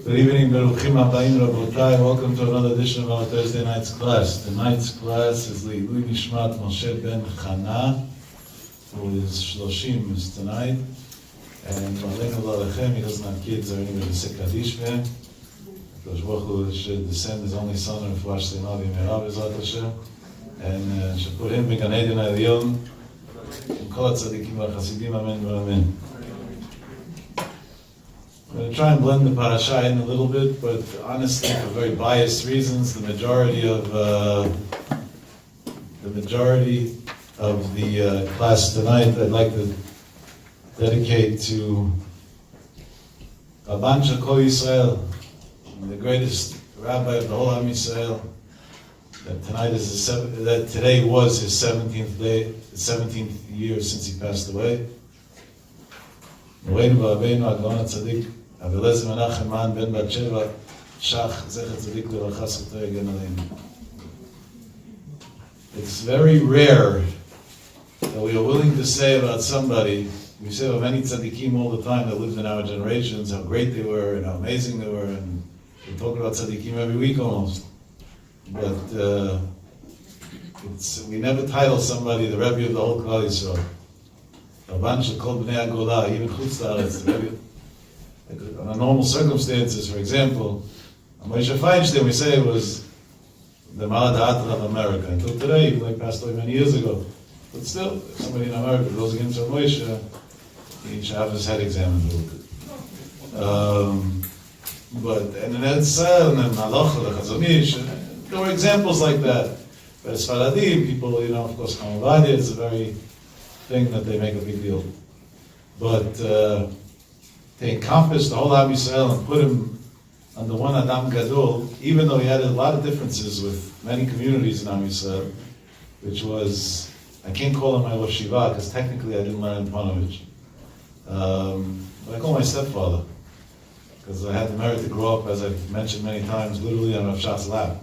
Good evening, Beruchim Habayim Rabotai. Welcome to another edition of our Thursday night's class. Tonight's class is Leilui Nishmat Moshe Ben Chana, who is Shloshim is tonight. And Malenu Lalachem, he doesn't have kids or anybody to say Kaddish for him. Kosh Baruch Hu should descend his only son and Fuash Seinah B'Meirav B'Ezrat Hashem. And should put him in Gan Eden Elyon. And Kol HaTzadikim VaChasidim, Amen v'Amen. I'm going to try and blend the parasha in a little bit, but honestly, for very biased reasons, the majority of the class tonight, I'd like to dedicate to Rabban Shach YISRAEL, the greatest rabbi of the whole Am Yisrael. That today was his 17th year since he passed away. Moreinu v'Rabbeinu Agron HaTzadik Avilez Menachem Man Ben Bat Sheva Shach Zecher Tzadik Levarcha Zchutei Yagen Aleinu. It's very rare that we are willing to say about somebody. We say about many tzaddikim all the time that lived in our generations, how great they were and how amazing they were, and we talk about tzaddikim every week almost. But we never title somebody the Rebbe of the whole Klal Yisrael. Rabban Shach Kol Bnei Agola, even Chutz La'aretz, the Rebbe. Under normal circumstances, for example, Moshe Feinstein, we say, was the Ma'ad Ha'atar of America. Until today, even though he passed away many years ago. But still, if somebody in America goes against Rav Moshe, he should have his head examined a little bit. And in Eretz Yisrael, and in Halacha, the Chazon Ish, there were examples like that. But as Faradim, people, of course, Kamavadia is a very thing that they make a big deal. But they encompassed the whole Am Yisrael and put him under one Adam Gadol, even though he had a lot of differences with many communities in Am Yisrael, which was, I can't call him my Rosh Shiva, because technically I didn't learn in Panovich. But I call my stepfather, because I had the merit to grow up, as I've mentioned many times, literally on Rav Shach's lap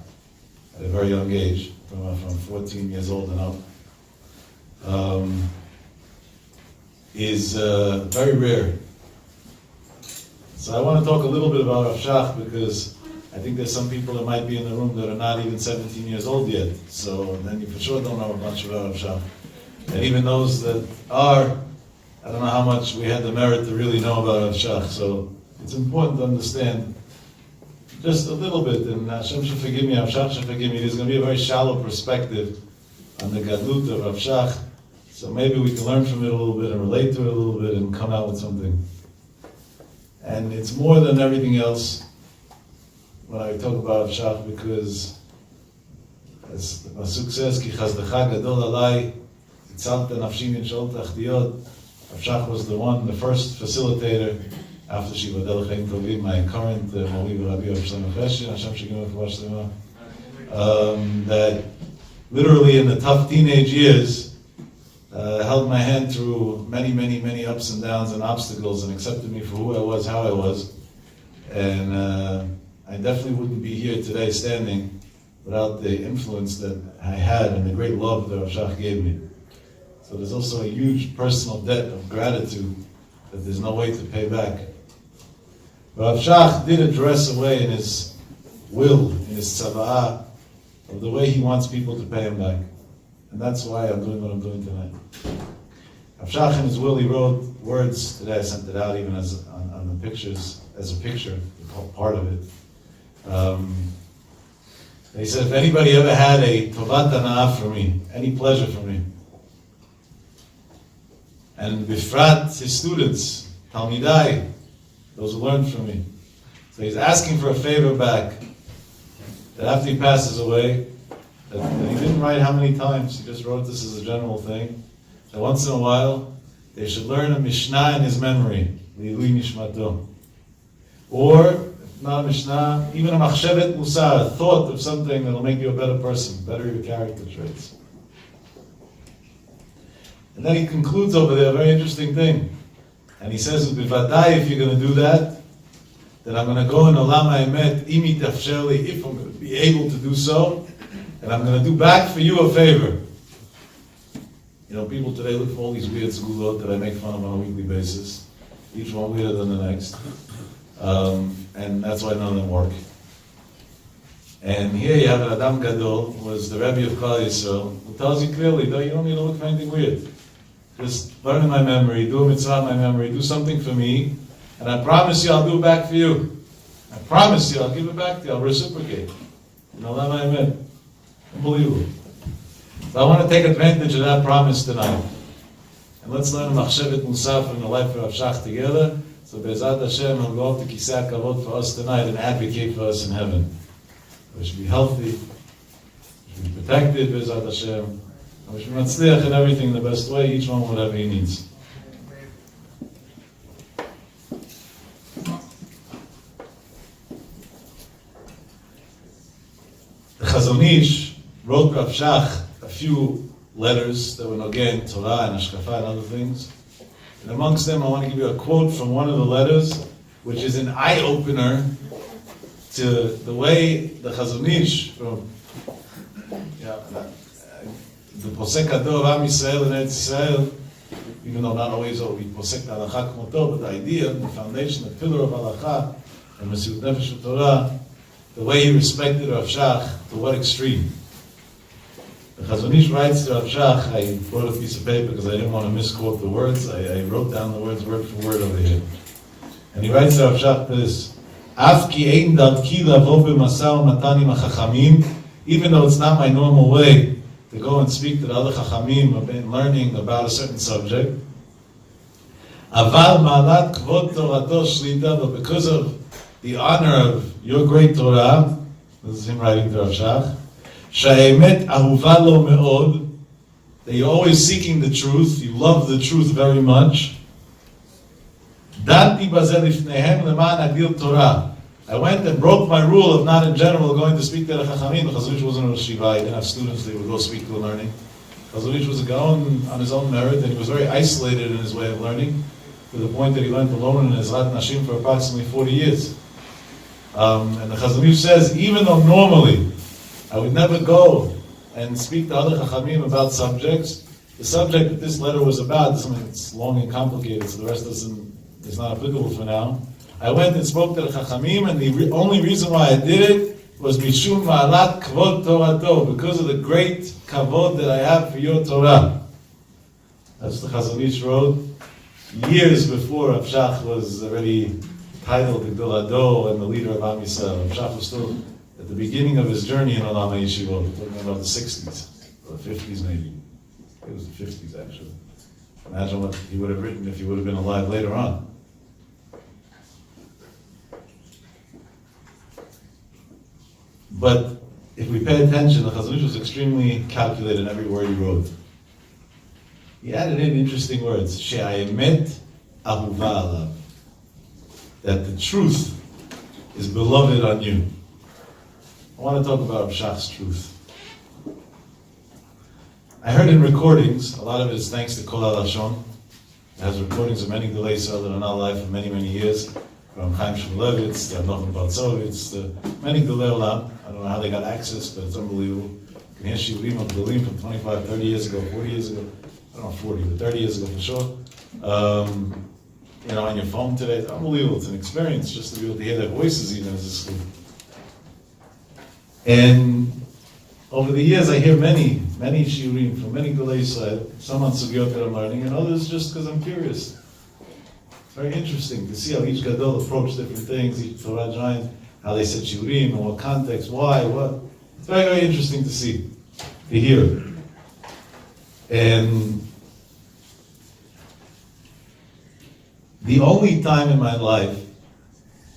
at a very young age, from 14 years old and up. Is very rare. So I want to talk a little bit about Rav Shach, because I think there's some people that might be in the room that are not even 17 years old yet. So then you for sure don't know much about Rav Shach. And even those that are, I don't know how much we had the merit to really know about Rav Shach. So it's important to understand just a little bit, and Hashem should forgive me, Rav Shach should forgive me. There's going to be a very shallow perspective on the Gadlut of Rav Shach. So maybe we can learn from it a little bit and relate to it a little bit and come out with something. And it's more than everything else when I talk about Rav Shach, because as the Pasuk says, Ki chazdecha gadol alai, tzalta nafshi min shol tachtiyot. Rav Shach was the first facilitator after Shivadel Chaim Tovim, my current Mori Rabbi Rav Shlomo Cheshvan, Hashem shegim v'fuash lema, that literally in the tough teenage years, held my hand through many, many, many ups and downs and obstacles, and accepted me for who I was, how I was. And I definitely wouldn't be here today standing without the influence that I had and the great love that Rav Shach gave me. So there's also a huge personal debt of gratitude that there's no way to pay back. But Rav Shach did address a way in his will, in his tzava'ah, of the way he wants people to pay him back. And that's why I'm doing what I'm doing tonight. Rav Shach in his will, he wrote words today. I sent it out even as on the pictures, as a picture, part of it. He said, if anybody ever had a tovat hana'ah for me, any pleasure for me, and bifrat his students, talmidai, those who learned from me. So he's asking for a favor back, that after he passes away, that he didn't write how many times, he just wrote this as a general thing, that once in a while, they should learn a Mishnah in his memory, Leilui Nishmato. Or, if not a Mishnah, even a Machshevet Musar, a thought of something that will make you a better person, better your character traits. And then he concludes over there a very interesting thing. And he says, Bivadai, if you're going to do that, then I'm going to go in Olam HaEmet, imi tafsherli, if I'm going to be able to do so, and I'm going to do back for you a favor. People today look for all these weird segulot that I make fun of on a weekly basis, each one weirder than the next. And and that's why none of them work. And here you have an Adam Gadol, who was the Rebbe of Klal YISRAEL, who tells you clearly, you don't need to look for anything weird. Just learn in my memory, do a mitzvah in my memory, do something for me, and I promise you I'll do it back for you. I promise you I'll give it back to you, I'll reciprocate. You know what I meant? Unbelievable. So I want to take advantage of that promise tonight. And let's learn Machshevet Musaf in the life of Rav Shach together. So Be'ezat Hashem will go up to Kisei HaKavod for us tonight and advocate for us in heaven. We should be healthy, we should be protected, Be'ezat Hashem. And we should be matzliach in everything the best way, each one whatever he needs. The Chazon Ish wrote Rav Shach a few letters that were Nogeh Torah and Hashkafa and other things. And amongst them, I want to give you a quote from one of the letters, which is an eye-opener to the way the Chazon Ish from the Posek Hador of Am Yisrael and Eretz Yisrael, even though not always we Posek Halacha Kmoto, but the idea, the foundation, the pillar of Halacha, and Mesiut Nefesh Torah, the way he respected Rav Shach, to what extreme? The Chazon Ish writes to Rav Shach, I brought a piece of paper because I didn't want to misquote the words, I wrote down the words word for word over here. And he writes to Rav Shach this, Af ki ein darki lavo b'masah u'matan im hachachamim, even though it's not my normal way to go and speak to the other chachamim about learning about a certain subject, aval ma'alat kvod torato shlita, but because of the honor of your great Torah, this is him writing to Rav Shach, Sha'emet ahuva lo me'od, that you're always seeking the truth, you love the truth very much. Danti bazel ifnehem leman agil Torah. I went and broke my rule of not in general going to speak to the Chachamim. The Chazon Ish wasn't a Shiva, he didn't have students, they would go speak to learning. Chazon Ish was a Gaon on his own merit, and he was very isolated in his way of learning, to the point that he learned alone in his Rat Nashim for approximately 40 years. And the Chazon Ish says, even though normally I would never go and speak to other Chachamim about subjects, the subject that this letter was about is something that's long and complicated, so the rest is not applicable for now. I went and spoke to the Chachamim, and the only reason why I did it was Mishum Ma'alat Kvod Torato, because of the great kavod that I have for your Torah. That's the Chazon Ish wrote years before Rav Shach was already titled the Gedol Hador and the leader of Am Yisrael. Rav Shach was still at the beginning of his journey in Olam HaYeshivot. We're talking about the 60s, or the 50s maybe. It was the 50s actually. Imagine what he would have written if he would have been alive later on. But if we pay attention, the Chazon Ish was extremely calculated in every word he wrote. He added in interesting words, She'ayemet ahuva alav, that the truth is beloved on you. I want to talk about Rav Shach's truth. I heard in recordings, a lot of it is thanks to Kol HaLashon. It has recordings of many Gedolei Yisrael that are not alive for many, many years. From Chaim Shmulevitz, to Avnachim Baltzovitz, to many Gedolei Olam. I don't know how they got access, but it's unbelievable. You can hear Shiurim of Gedolim from 25, 30 years ago, 40 years ago. I don't know, 40, but 30 years ago for sure. On your phone today, it's unbelievable. It's an experience just to be able to hear their voices even as a school. And over the years, I hear many shiurim from many Gedolei Yisrael, some on Sugyot that I'm learning, and others just because I'm curious. It's very interesting to see how each Gadol approached different things, each Torah giant, how they said shiurim, in what context, why, what. It's very, very interesting to see, to hear. And the only time in my life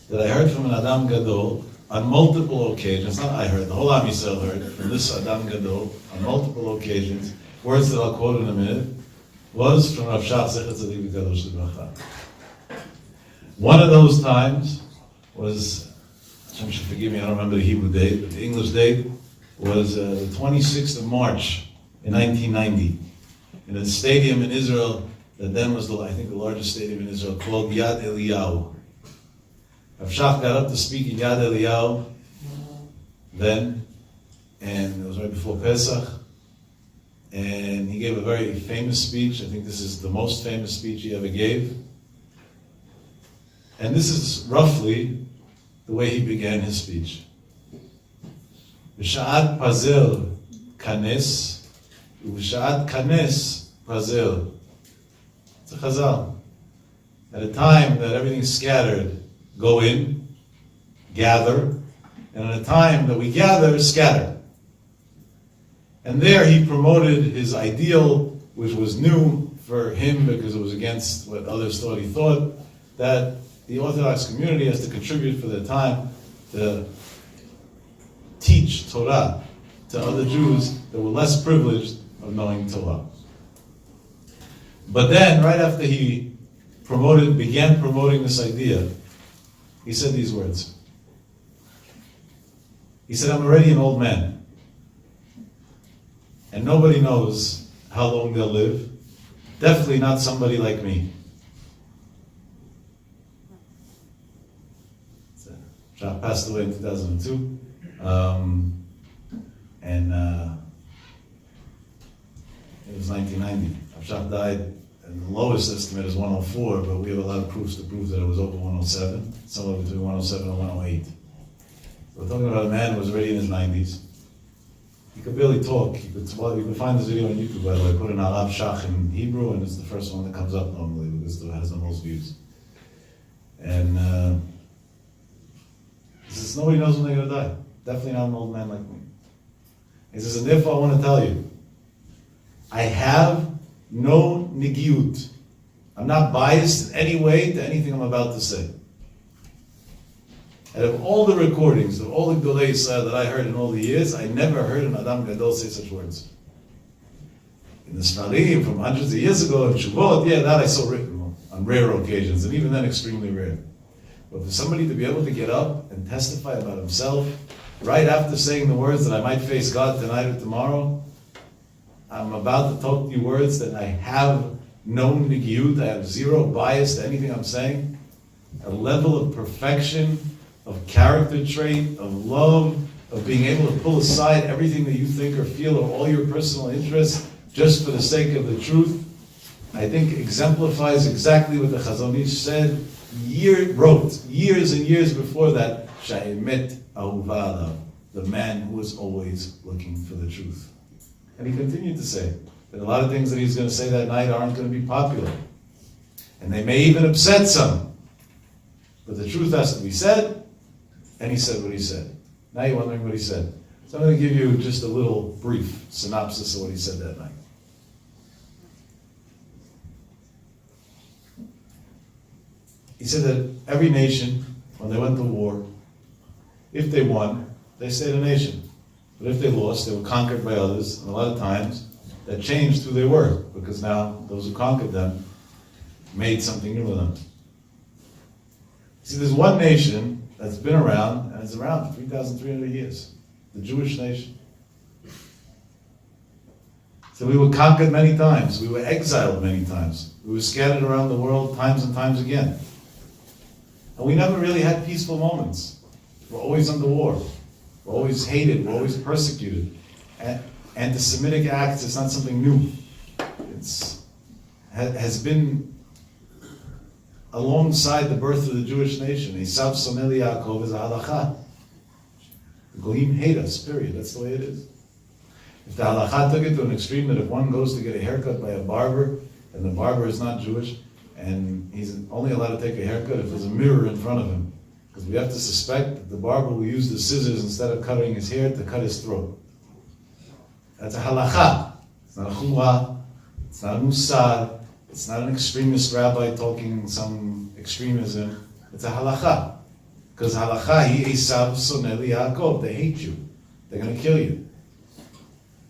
that I heard from an Adam Gadol on multiple occasions, not I heard, the whole Am Yisrael heard from this Adam Gadol on multiple occasions, words that I'll quote in a minute, was from Rav Shach Zecher Tzadik V'Kadosh Livracha. One of those times was, Hashem should forgive me, I don't remember the Hebrew date, but the English date was the 26th of March in 1990 in a stadium in Israel that then was, I think, the largest stadium in Israel, called Yad Eliyahu. Rav Shach got up to speak in Yad Eliyahu then, and it was right before Pesach, and he gave a very famous speech. I think this is the most famous speech he ever gave. And this is roughly the way he began his speech. B'sha'at pazel kanes, u'b'sha'at kanes pazel. It's a chazal. At a time that everything's scattered, go in, gather, and at a time that we gather, scatter. And there he promoted his ideal, which was new for him because it was against what others thought he thought, that the Orthodox community has to contribute for their time to teach Torah to other Jews that were less privileged of knowing Torah. But then, right after he began promoting this idea, he said these words. He said, I'm already an old man, and nobody knows how long they'll live. Definitely not somebody like me. Shach passed away in 2002, and it was 1990. Shach died, and the lowest estimate is 104, but we have a lot of proofs to prove that it was over 107, somewhere between 107 and 108. We're talking about a man who was already in his 90s. He could barely talk. You could find this video on YouTube, by the way. I put in Rav Shach in Hebrew, and it's the first one that comes up normally because it has the most views. And he says, nobody knows when they're going to die. Definitely not an old man like me. He says, and therefore I want to tell you, I have no negiut. I'm not biased in any way to anything I'm about to say. Out of all the recordings, of all the Gdolei Yisrael that I heard in all the years, I never heard an Adam Gadol say such words. In the Sfarim from hundreds of years ago, in Shuvot, yeah, that I saw written on rare occasions, and even then extremely rare. But for somebody to be able to get up and testify about himself, right after saying the words that I might face God tonight or tomorrow, I'm about to talk to you words that I have no negiut, I have zero bias to anything I'm saying, a level of perfection, of character trait, of love, of being able to pull aside everything that you think or feel or all your personal interests just for the sake of the truth, I think exemplifies exactly what the Chazon Ish said, wrote years and years before that, Sha'emet ahuva alav, the man who was always looking for the truth. And he continued to say that a lot of things that he's going to say that night aren't going to be popular. And they may even upset some. But the truth has to be said, and he said what he said. Now you're wondering what he said. So I'm going to give you just a little brief synopsis of what he said that night. He said that every nation, when they went to war, if they won, they stayed a nation. But if they lost, they were conquered by others, and a lot of times that changed who they were, because now those who conquered them made something new of them. See, there's one nation that's been around, and it's around for 3,300 years, the Jewish nation. So we were conquered many times, we were exiled many times, we were scattered around the world times and times again. And we never really had peaceful moments. We're always under war. We're always hated. We're always persecuted. Anti-Semitic acts is not something new. It has been alongside the birth of the Jewish nation. Esav Sonel Yaakov is a halacha. The Goyim hate us, period. That's the way it is. If the halacha took it to an extreme that if one goes to get a haircut by a barber, and the barber is not Jewish, and he's only allowed to take a haircut if there's a mirror in front of him. Because we have to suspect that the barber will use the scissors instead of cutting his hair to cut his throat. That's a halacha. It's not a chumrah. It's not a musar. It's not an extremist rabbi talking some extremism. It's a halacha. Because halacha, hi Esav Sonel Yaakov. They hate you. They're going to kill you.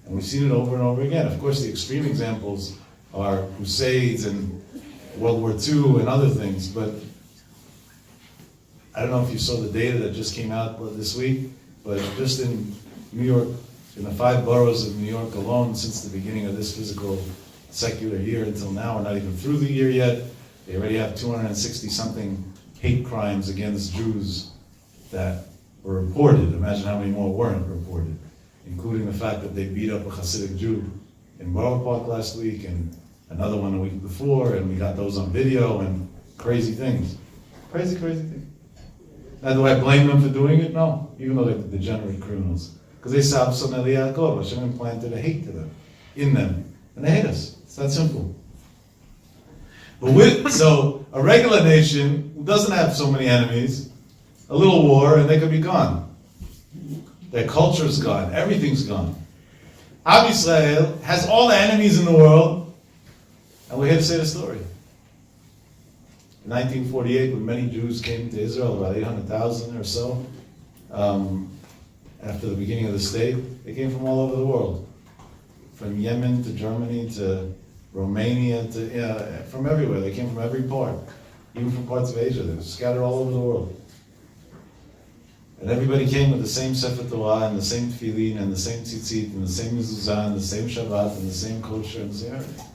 And we've seen it over and over again. Of course, the extreme examples are crusades and World War II and other things, but I don't know if you saw the data that just came out this week, but just in New York, in the 5 boroughs of New York alone, since the beginning of this physical secular year until now, we're not even through the year yet, they already have 260-something hate crimes against Jews that were reported. Imagine how many more weren't reported, including the fact that they beat up a Hasidic Jew in Borough Park last week, and another one a week before, and we got those on video, and crazy things. Crazy things. Now, do I blame them for doing it? No, even though they're degenerate criminals. Because they saw some Eli Yaakov, Hashem implanted a hate to them, in them. And they hate us. It's that simple. But so, a regular nation who doesn't have so many enemies, a little war, and they could be gone. Their culture's gone. Everything's gone. YISRAEL has all the enemies in the world, and we're here to say the story. In 1948, when many Jews came to Israel, about 800,000 or so, after the beginning of the state, they came from all over the world. From Yemen to Germany to Romania to, from everywhere. They came from every part, even from parts of Asia. They were scattered all over the world. And everybody came with the same Sefer Torah, and the same Tefillin, and the same Tzitzit, and the same Mezuzah, and the same Shabbat, and the same kosher, and the same everything.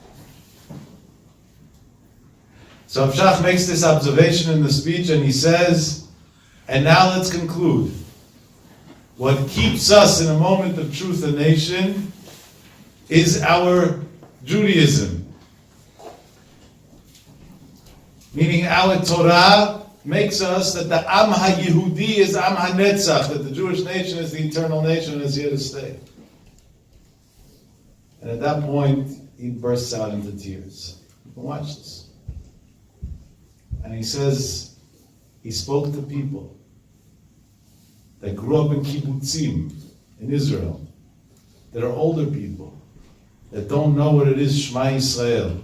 So Rav Shach makes this observation in the speech, and he says, and now let's conclude. What keeps us in a moment of truth a nation is our Judaism. Meaning our Torah makes us that the Am HaYehudi is Am HaNetzach, that the Jewish nation is the eternal nation and is here to stay. And at that point, he bursts out into tears. You can watch this. And he says, he spoke to people that grew up in kibbutzim in Israel, that are older people, that don't know what it is Shema Yisrael,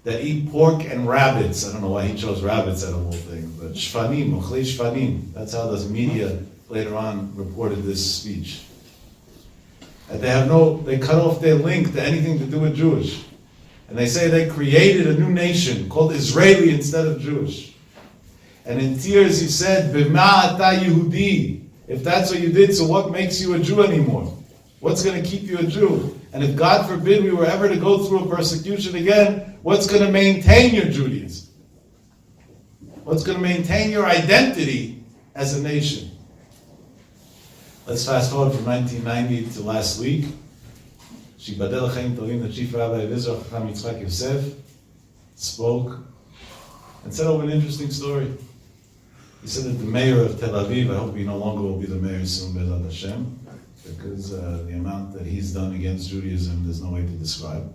that eat pork and rabbits. I don't know why he chose rabbits out of the whole thing, but shfanim, ochlei shfanim. That's how the media later on reported this speech. And they cut off their link to anything to do with Jewish. And they say they created a new nation called Israeli instead of Jewish. And in tears he said, B'ma ata Yehudi. If that's what you did, so what makes you a Jew anymore? What's going to keep you a Jew? And if God forbid we were ever to go through a persecution again, what's going to maintain your Judaism? What's going to maintain your identity as a nation? Let's fast forward from 1990 to last week. Shibadel Chaim Tovim, the chief rabbi of Israel, Chacham Yitzchak Yosef, spoke and said an interesting story. He said that the mayor of Tel Aviv, I hope he no longer will be the mayor soon, Be'ezrat Hashem, because the amount that he's done against Judaism, there's no way to describe,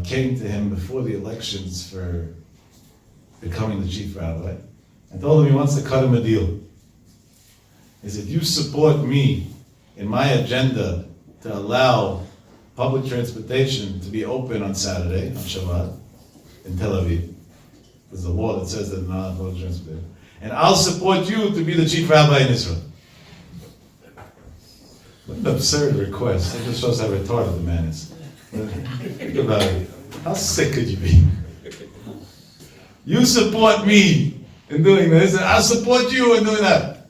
came to him before the elections for becoming the chief rabbi, and told him he wants to cut him a deal. He said, you support me in my agenda to allow public transportation to be open on Saturday, on Shabbat, in Tel Aviv. There's a law that says that they're not public transportation. And I'll support you to be the chief rabbi in Israel. What an absurd request. That just shows how retarded the man is. Think about it. How sick could you be? You support me in doing this, and I'll support you in doing that.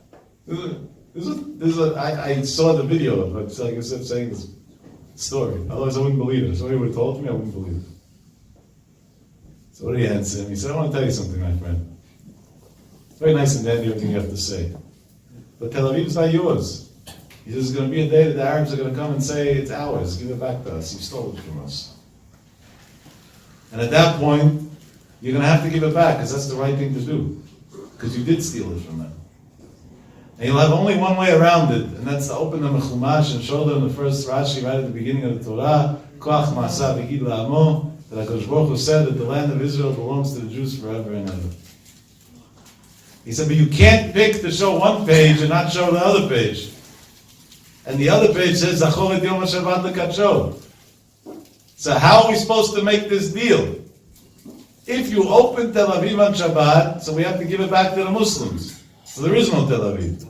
I saw the video of it, like I said, saying this story. Otherwise I wouldn't believe it. If somebody would have told me, I wouldn't believe it. So what did he answer him? He said, I want to tell you something, my friend. It's very nice and dandy everything you have to say. But Tel Aviv is not yours. He says, there's going to be a day that the Arabs are going to come and say, it's ours, give it back to us. You stole it from us. And at that point, you're going to have to give it back, because that's the right thing to do. Because you did steal it from them. And you'll have only one way around it, and that's to open them a chumash and show them the first Rashi right at the beginning of the Torah, Koach Ma'asa V'Gid La'amo, that HaKadosh Baruch Hu said that the land of Israel belongs to the Jews forever and ever. He said, but you can't pick to show one page and not show the other page. And the other page says, Zachor et Yom HaShabbat l'kadsho. So how are we supposed to make this deal? If you open Tel Aviv on Shabbat, so we have to give it back to the Muslims. So there is no Tel Aviv.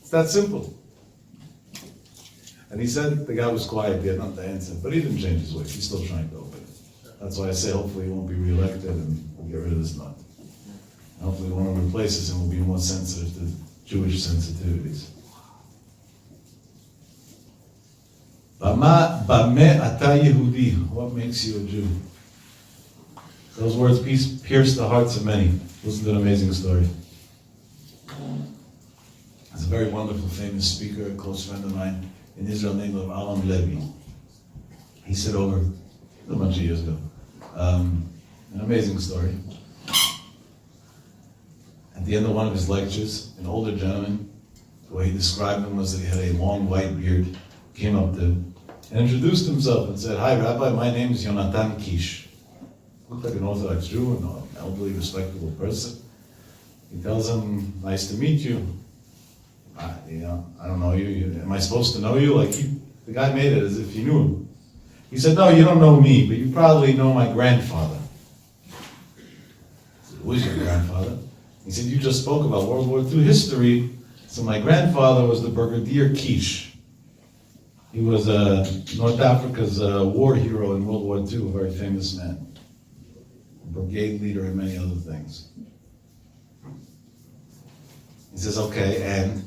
It's that simple. And he said the guy was quiet, he had nothing to answer, but he didn't change his ways. He's still trying to open it. That's why I say hopefully he won't be reelected and we'll get rid of this nut. And hopefully one who replaces him will be more sensitive to Jewish sensitivities. Bameh ata Yehudi. What makes you a Jew? Those words pierce the hearts of many. Listen to an amazing story. There's a very wonderful, famous speaker, a close friend of mine in Israel named Rav Alam Levi. He said over a bunch of years ago. An amazing story. At the end of one of his lectures, an older gentleman, the way he described him was that he had a long white beard, came up to him and introduced himself and said, "Hi, Rabbi, my name is Yonatan Kish." Looked like an Orthodox Jew, an elderly, respectable person. He tells him, "Nice to meet you. I don't know you. Am I supposed to know you?" The guy made it as if he knew him. He said, "No, you don't know me, but you probably know my grandfather." I said, "Who is your grandfather?" He said, "You just spoke about World War II history. So my grandfather was the Brigadier Kish. He was North Africa's war hero in World War II, a very famous man. A brigade leader and many other things." He says, "Okay, and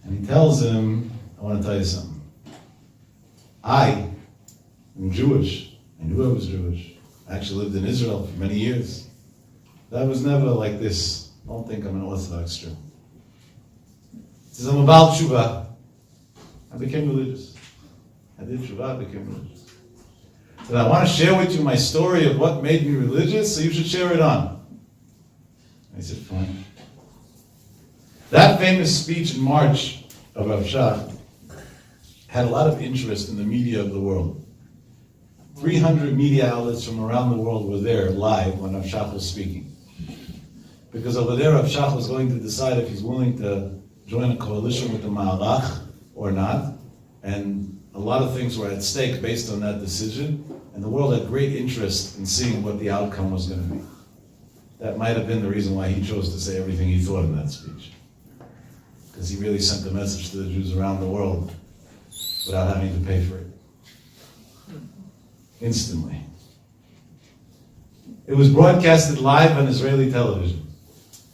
he tells him, I want to tell you something. I am Jewish. I knew I was Jewish. I actually lived in Israel for many years. But I was never like this. Don't think I'm an Orthodox Jew." He says, "I'm about Tshuva. I became religious. I did Tshuva, I became religious. But I want to share with you my story of what made me religious, so you should share it on." I said, "Fine." That famous speech in March of Rav Shach had a lot of interest in the media of the world. 300 media outlets from around the world were there live when Rav Shach was speaking. Because over there, Rav Shach was going to decide if he's willing to join a coalition with the Ma'alach or not. And a lot of things were at stake based on that decision. And the world had great interest in seeing what the outcome was going to be. That might have been the reason why he chose to say everything he thought in that speech. Because he really sent a message to the Jews around the world without having to pay for it. Instantly. It was broadcasted live on Israeli television.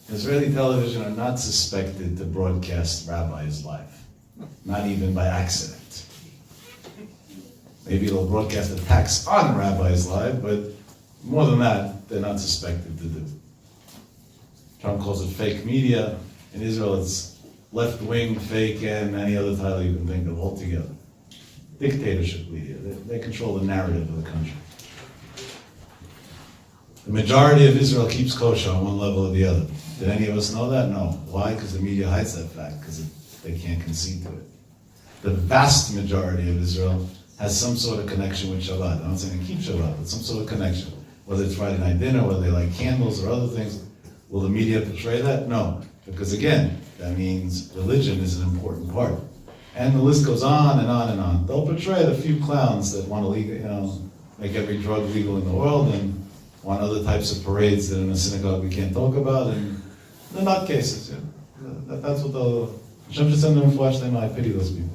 Israeli television are not suspected to broadcast rabbis live. Not even by accident. Maybe they'll broadcast attacks on rabbis live, but more than that, they're not suspected to do. Trump calls it fake media. In Israel, it's left-wing, fake, and any other title you can think of altogether. Dictatorship media. They control the narrative of the country. The majority of Israel keeps kosher on one level or the other. Did any of us know that? No. Why? Because the media hides that fact, because they can't concede to it. The vast majority of Israel has some sort of connection with Shabbat. I'm not saying they keep Shabbat, but some sort of connection. Whether it's Friday night dinner, whether they like candles or other things. Will the media portray that? No. Because again, that means religion is an important part. And the list goes on and on and on. They'll portray the few clowns that want to make every drug legal in the world and want other types of parades that in a synagogue we can't talk about, and they're not cases. Yeah. That's what they'll... Hashem should send them and flash them. I pity those people.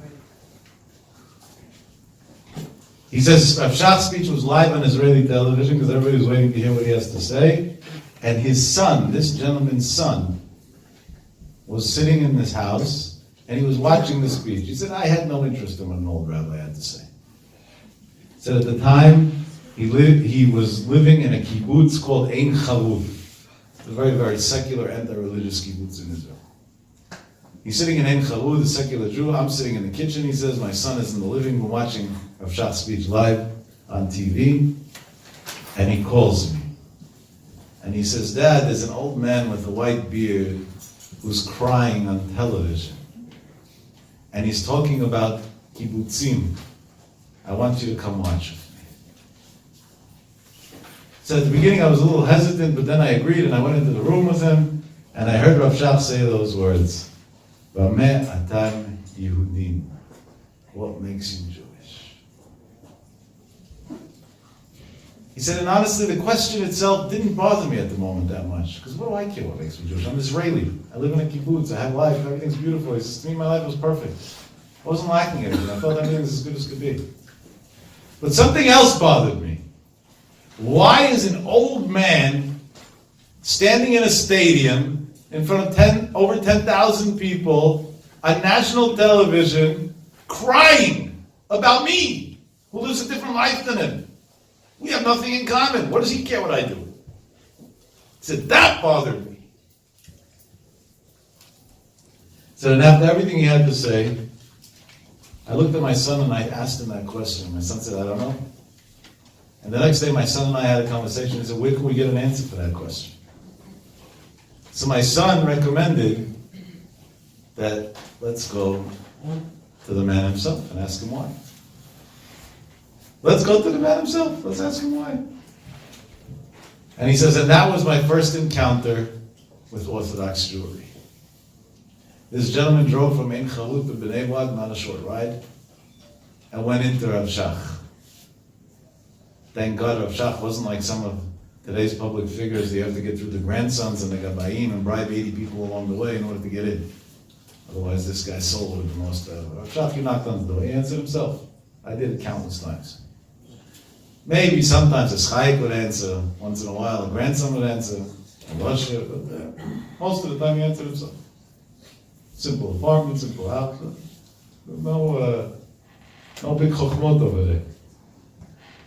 He says Rav Shach's speech was live on Israeli television because everybody was waiting to hear what he has to say. And his son, this gentleman's son, was sitting in this house and he was watching the speech. He said, "I had no interest in what an old rabbi had to say." He said at the time, he was living in a kibbutz called Ein Charuv. It's a very, very secular, anti-religious kibbutz in Israel. He's sitting in Ein Charuv, the secular Jew. I'm sitting in the kitchen, he says. My son is in the living room watching Rav Shach's speech live on TV. And he calls me. And he says, "Dad, there's an old man with a white beard who's crying on television. And he's talking about kibbutzim. I want you to come watch with me." So at the beginning I was a little hesitant, but then I agreed and I went into the room with him and I heard Rav Shach say those words, "Bameh atam Yehudim." What makes you Jewish? He said, and honestly, the question itself didn't bother me at the moment that much. Because what do I care what makes me Jewish? I'm Israeli. I live in a kibbutz. I have life. Everything's beautiful. He says, to me, my life was perfect. I wasn't lacking anything. I felt everything was as good as could be. But something else bothered me. Why is an old man standing in a stadium in front of over 10,000 people on national television crying about me, who lives a different life than him? We have nothing in common. What does he care what I do? He said, that bothered me. So then after everything he had to say, I looked at my son and I asked him that question. My son said, I don't know. And the next day my son and I had a conversation. He said, where can we get an answer for that question? So my son recommended that let's go to the man himself and ask him why. Let's go to the man himself. Let's ask him why. And he says, and that was my first encounter with Orthodox Jewry. This gentleman drove from Ein Charut to Bnei Brak, not a short ride, and went into Rav Shach. Thank God Rav Shach wasn't like some of today's public figures. You have to get through the grandsons and the Gabayim and bribe 80 people along the way in order to get in. Otherwise, this guy's soul would have been lost. Rav Shach, he knocked on the door. He answered himself. I did it countless times. Maybe sometimes a Chaik would answer, once in a while a grandson would answer, a Russia, but most of the time he answered himself. Simple apartment, simple house. No big chokhmot over there.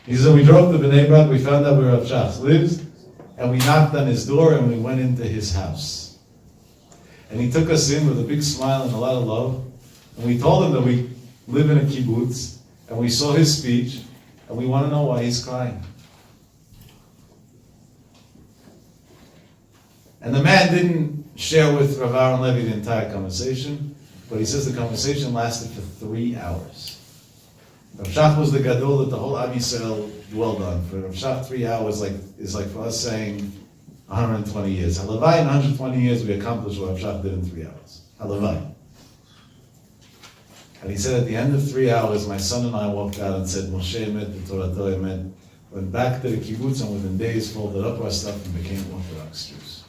He said, we drove to Bnei Brak, we found out where Rav Shach lives, and we knocked on his door and we went into his house. And he took us in with a big smile and a lot of love, and we told him that we live in a kibbutz, and we saw his speech, and we want to know why he's crying. And the man didn't share with Rav Aaron Levy the entire conversation, but he says the conversation lasted for 3 hours. Rav Shach was the gadol that the whole Am Yisrael dwelled on. For Rav Shach, 3 hours is like for us saying 120 years. Halavai, in 120 years we accomplished what Rav Shach did in 3 hours. Halavai. And he said at the end of 3 hours, my son and I walked out and said, Moshe emet, the Torah emet, went back to the kibbutz and within days folded up our stuff and became Orthodox Jews.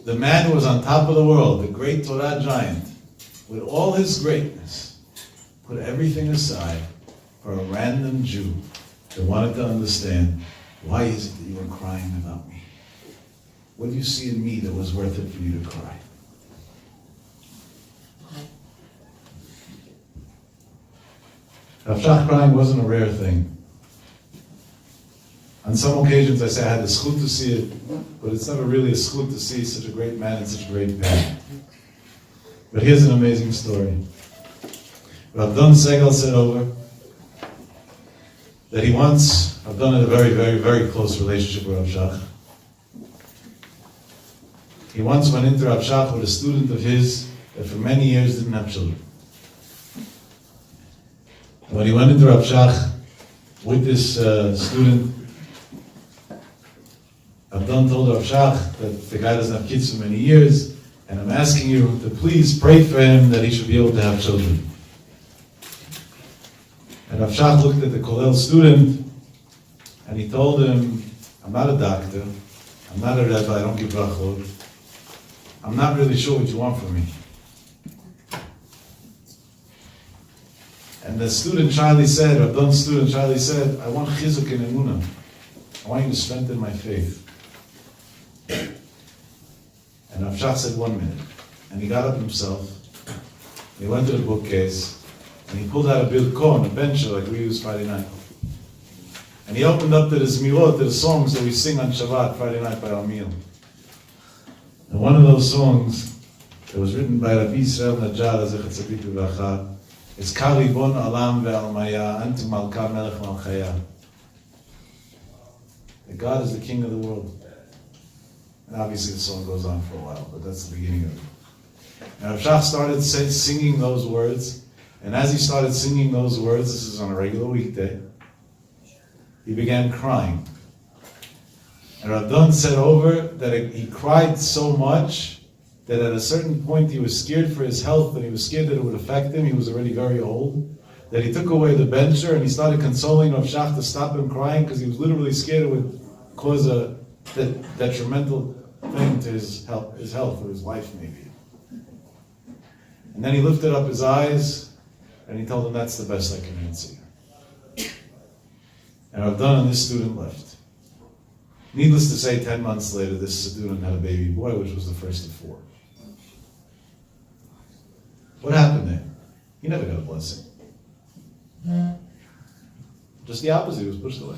The man who was on top of the world, the great Torah giant, with all his greatness, put everything aside for a random Jew that wanted to understand, why is it that you were crying about me? What do you see in me that was worth it for you to cry? Rav Shach crying wasn't a rare thing. On some occasions I say I had the zchut to see it, but it's never really a zchut to see such a great man and such a great pain. But here's an amazing story. Rav Don Segal said over that he once, Rav Don had a very, very, very close relationship with Rav Shach. He once went into Rav Shach with a student of his that for many years didn't have children. When he went into Rav Shach with this student, Rav Don told Rav Shach that the guy doesn't have kids for many years, and I'm asking you to please pray for him that he should be able to have children. And Rav Shach looked at the Kollel student, and he told him, I'm not a doctor, I'm not a Rebbe, I don't give brachot, I'm not really sure what you want from me. And the student Charlie said, Rav Don's student Charlie said, I want chizuk and emunah. I want you to strengthen my faith. And Rav Shach said, 1 minute. And he got up himself, he went to the bookcase, and he pulled out a bilkon, a bencher like we use Friday night. And he opened up to the zmirot, to the songs that we sing on Shabbat, Friday night by our meal. And one of those songs that was written by Rabbi YISRAEL Najjar, Zecher Tzadik Livracha, is Kari Bon Alam Ve'almaya, Antu Malka Melech Malchaya. That God is the King of the world. And obviously the song goes on for a while, but that's the beginning of it. And Rav Shach started singing those words, and as he started singing those words, this is on a regular weekday, he began crying. And Rav Don said over that he cried so much that at a certain point he was scared for his health, and he was scared that it would affect him. He was already very old. That he took away the bencher and he started consoling Rav Shach to stop him crying because he was literally scared it would cause a detrimental thing to his health or his life maybe. And then he lifted up his eyes and he told him, that's the best I can answer you. And Rav Don and this student left. Needless to say, 10 months later, this student had a baby boy, which was the first of 4. What happened there? He never got a blessing. Just the opposite, he was pushed away.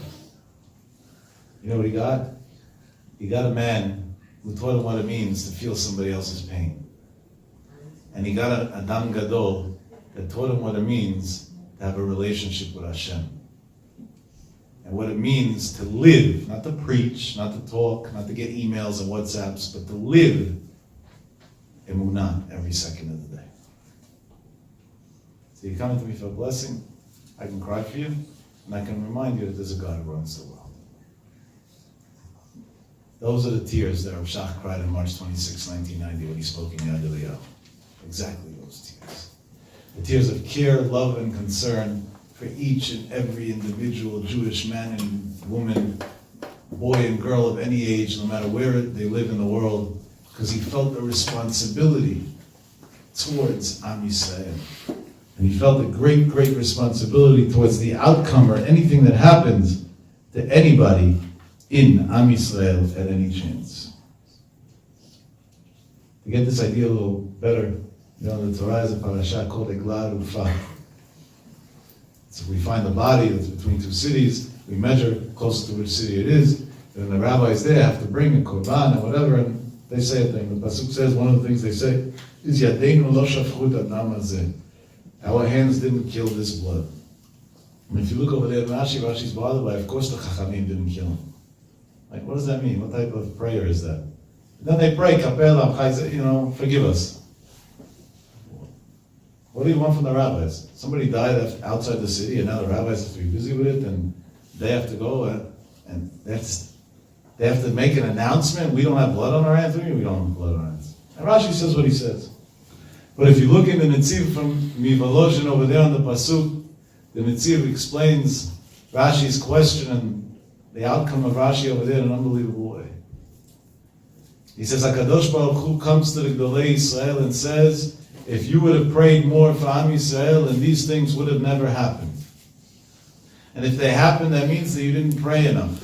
You know what he got? He got a man who taught him what it means to feel somebody else's pain. And he got an Adam Gadol that taught him what it means to have a relationship with Hashem. and what it means to live, not to preach, not to talk, not to get emails and WhatsApps, but to live emunah every second of the day. So you're coming to me for a blessing, I can cry for you, and I can remind you that there's a God who runs the world. Those are the tears that Rav Shach cried on March 26, 1990 when he spoke in Yad Eliyahu. Exactly those tears. The tears of care, love, and concern for each and every individual Jewish man and woman, boy and girl of any age, no matter where they live in the world, because he felt a responsibility towards Am Yisrael. And he felt a great, great responsibility towards the outcome or anything that happens to anybody in Am Yisrael at any chance. To get this idea a little better, the Torah is a parasha called Eglah Rufa. So we find the body that's between two cities, we measure close to which city it is, and the rabbis there have to bring a korban or whatever, and they say a thing. The pasuk says, one of the things they say is, Yadeinu lo shafchu et hadam hazeh. Our hands didn't kill this blood. And if you look over there at Rashi's bothered by, of course the Chachamim didn't kill him. Like, what does that mean? What type of prayer is that? And then they pray, Kapel Amchai, forgive us. What do you want from the rabbis? Somebody died outside the city, and now the rabbis have to be busy with it, and they have to go, and they have to make an announcement. We don't have blood on our hands. We don't have blood on our hands. And Rashi says what he says. But if you look in the Netziv from Mivaloshin over there on the Pasuk, the Netziv explains Rashi's question and the outcome of Rashi over there in an unbelievable way. He says, HaKadosh Baruch Hu comes to the Gdolei Yisrael and says, if you would have prayed more for Am Yisrael, then these things would have never happened. And if they happened, that means that you didn't pray enough.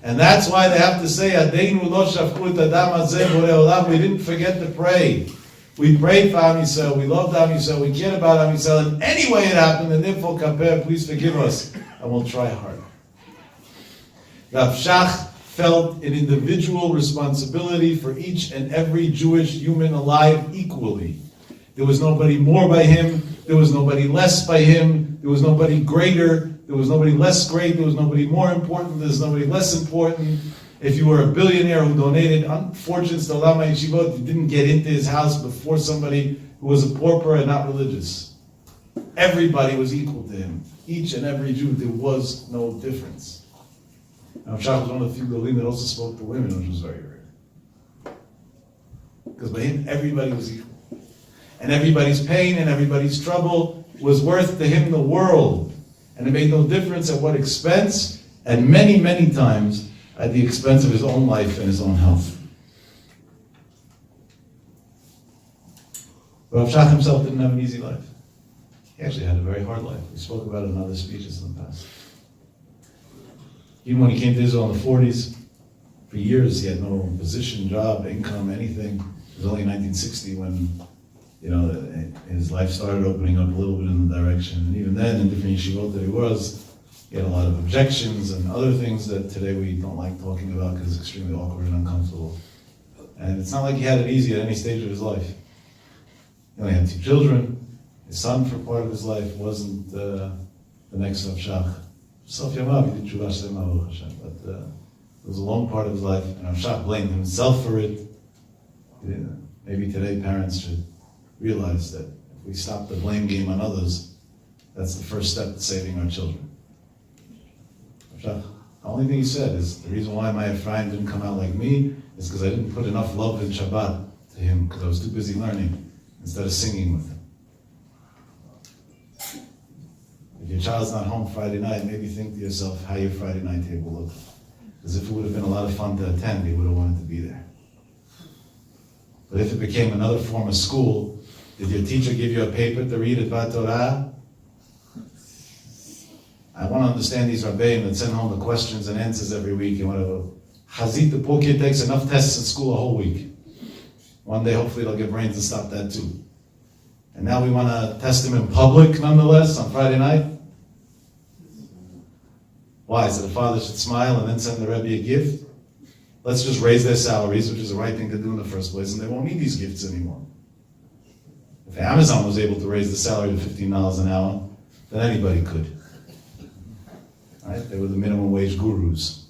And that's why they have to say, Adeinu lo shafchu et hadam hazeh borei olam. We didn't forget to pray. We prayed for Am Yisrael, we loved Am Yisrael, we cared about Am Yisrael, and anyway it happened, and therefore, Kaper, please forgive us, and we'll try harder. Rav Shach felt an individual responsibility for each and every Jewish human alive equally. There was nobody more by him, there was nobody less by him, there was nobody greater, there was nobody less great, there was nobody more important, there's nobody less important. If you were a billionaire who donated fortunes to Lama Yeshivot, you didn't get into his house before somebody who was a pauper and not religious. Everybody was equal to him. Each and every Jew, there was no difference. Now, Shach was one of the few Golim that also spoke to women, which was very rare. Because by him, everybody was equal. And everybody's pain and everybody's trouble was worth to him the world. And it made no difference at what expense, and many, many times, at the expense of his own life and his own health. Rav Shach himself didn't have an easy life. He actually had a very hard life. We spoke about it in other speeches in the past. Even when he came to Israel in the 40s, for years he had no position, job, income, anything. It was only in 1960 when his life started opening up a little bit in the direction. And even then, in different yeshivot that he had a lot of objections and other things that today we don't like talking about because it's extremely awkward and uncomfortable. And it's not like he had it easy at any stage of his life. He only had 2 children. His son, for part of his life, wasn't the next Rav Shach. Sof Yamav, he did Tshuva Shlema, Baruch Hashem, but it was a long part of his life, and Rav Shach blamed himself for it. Maybe today parents should realize that if we stop the blame game on others, that's the first step to saving our children. The only thing he said is, the reason why my Ephraim didn't come out like me is because I didn't put enough love in Shabbat to him, because I was too busy learning instead of singing with him. If your child's not home Friday night, maybe think to yourself how your Friday night table looked. Because if it would have been a lot of fun to attend, he would have wanted to be there. But if it became another form of school, did your teacher give you a paper to read at Vat Torah? I want to understand these Rabbeim that send home the questions and answers every week and whatever. Chazit, the poor kid takes enough tests in school a whole week. One day, hopefully, they'll get brains to stop that too. And now we want to test him in public, nonetheless, on Friday night? Why? So the father should smile and then send the Rebbe a gift? Let's just raise their salaries, which is the right thing to do in the first place, and they won't need these gifts anymore. If Amazon was able to raise the salary to $15 an hour, then anybody could. right? They were the minimum wage gurus.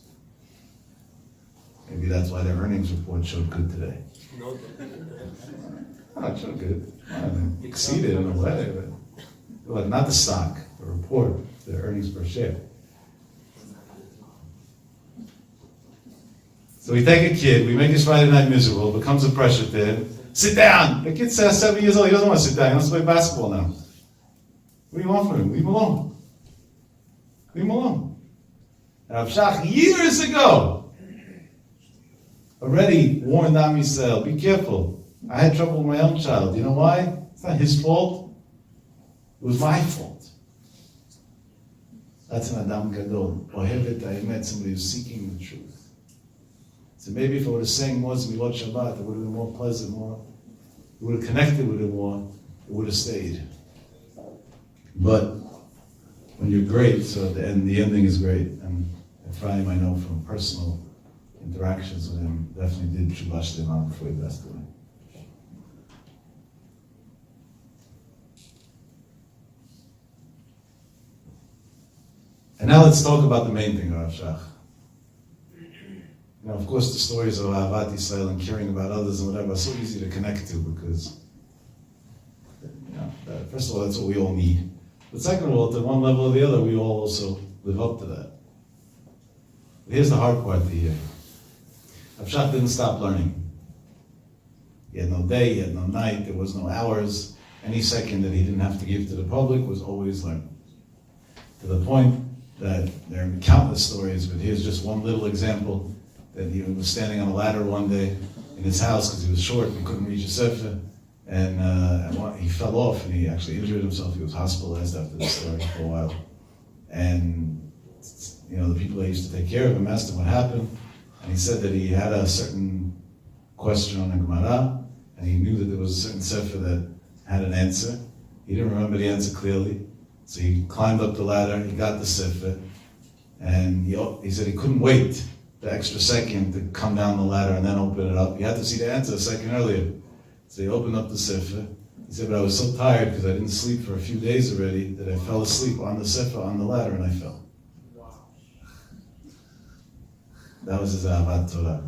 Maybe that's why their earnings report showed good today. No, it showed good. Exceeded in a way, but not the stock, the report, the earnings per share. So we take a kid, we make his Friday night miserable, becomes a pressure kid. Sit down! The kid's 7 years old, he doesn't want to sit down, he wants to play basketball now. What do you want from him? Leave him alone. Leave him alone. Rav Shach, years ago, already warned Am Yisrael, be careful. I had trouble with my own child. You know why? It's not his fault. It was my fault. That's an Adam Gadol. Ohevet ha'emet, somebody who's seeking the truth. So maybe if I would have sang more Zmilot Shabbat, it would have been more pleasant, more. It would have connected with him more. It would have stayed. But when you're great, so the ending is great. And Ephraim, I know from personal interactions with him, definitely did Tshuva Shlema before he passed away. And now let's talk about the main thing, Rav Shach. Of course, the stories of Ahavat Yisrael and caring about others and whatever are so easy to connect to because, first of all, that's what we all need. But second of all, to one level or the other, we all also live up to that. But here's the hard part to hear. Rav Shach didn't stop learning. He had no day, he had no night, there was no hours. Any second that he didn't have to give to the public was always learning. To the point that there are countless stories, but here's just one little example, that he was standing on a ladder one day in his house because he was short and couldn't reach a sefer, and he fell off and he actually injured himself. He was hospitalized after the story for a while. And the people that used to take care of him asked him what happened, and he said that he had a certain question on a Gemara, and he knew that there was a certain sefer that had an answer. He didn't remember the answer clearly, so he climbed up the ladder, he got the sefer, and he said he couldn't wait the extra second to come down the ladder and then open it up. He had to see the answer a second earlier. So he opened up the sefer. He said, but I was so tired because I didn't sleep for a few days already that I fell asleep on the sefer on the ladder and I fell. Wow. That was his Ahavat Torah.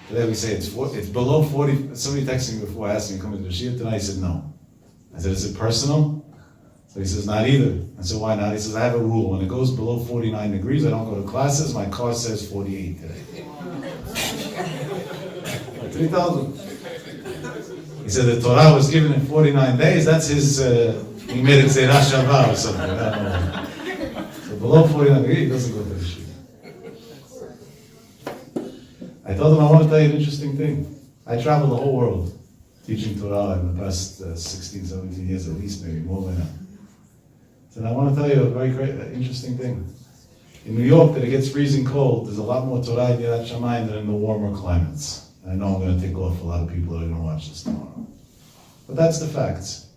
Today we say it's below 40. Somebody texted me before asking me to come to the Shia tonight. He said no. I said, is it personal? So he says, not either. I said, why not? He says, I have a rule. When it goes below 49 degrees, I don't go to classes. My car says 48 today. That's what he tells him. He said the Torah was given in 49 days. That's his, he made it say Rosh Hashanah or something. I don't know. So below 49 degrees, he doesn't go to the Shia. I told him I want to tell you an interesting thing. I traveled the whole world teaching Torah in the past 16, 17 years at least, maybe more than that. And I want to tell you a very great, interesting thing. In New York, that it gets freezing cold, there's a lot more Torah in Yirat Shamayim than in the warmer climates. And I know I'm going to take off a lot of people that are going to watch this tomorrow. But that's the facts.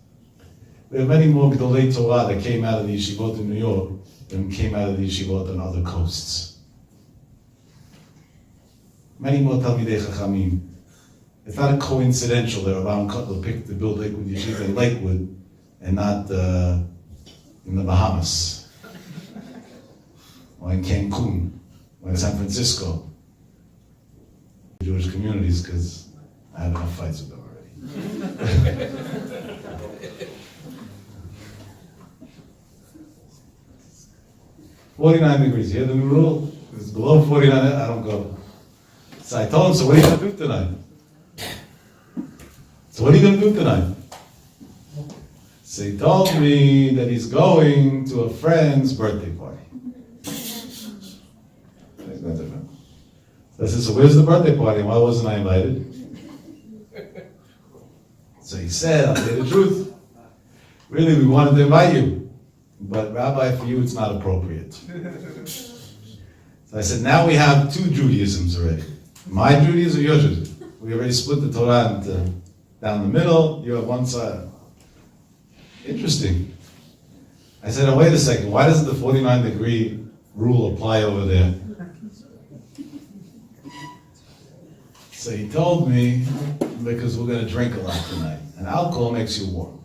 We have many more Gdolei Torah that came out of the yeshivot in New York than came out of the yeshivot on other coasts. Many more Talmidei Chachamim. It's not a coincidental that Rabban Kotler picked to build Lakewood Yeshiva in Lakewood and not in the Bahamas, or in Cancun, or in San Francisco. Jewish communities, because I have enough fights with them already. 49 degrees, you hear the new rule? If it's below 49, I don't go. So I told him, so what are you going to do tonight? So he told me that he's going to a friend's birthday party. So I said, so where's the birthday party? And why wasn't I invited? So he said, I'll tell you the truth. Really, we wanted to invite you. But Rabbi, for you, it's not appropriate. So I said, now we have two Judaisms already. My Judaism, your Judaism. We already split the Torah into down the middle, you have one side. Interesting. I said, oh, wait a second, why doesn't the 49-degree rule apply over there? So he told me, because we're going to drink a lot tonight, and alcohol makes you warm.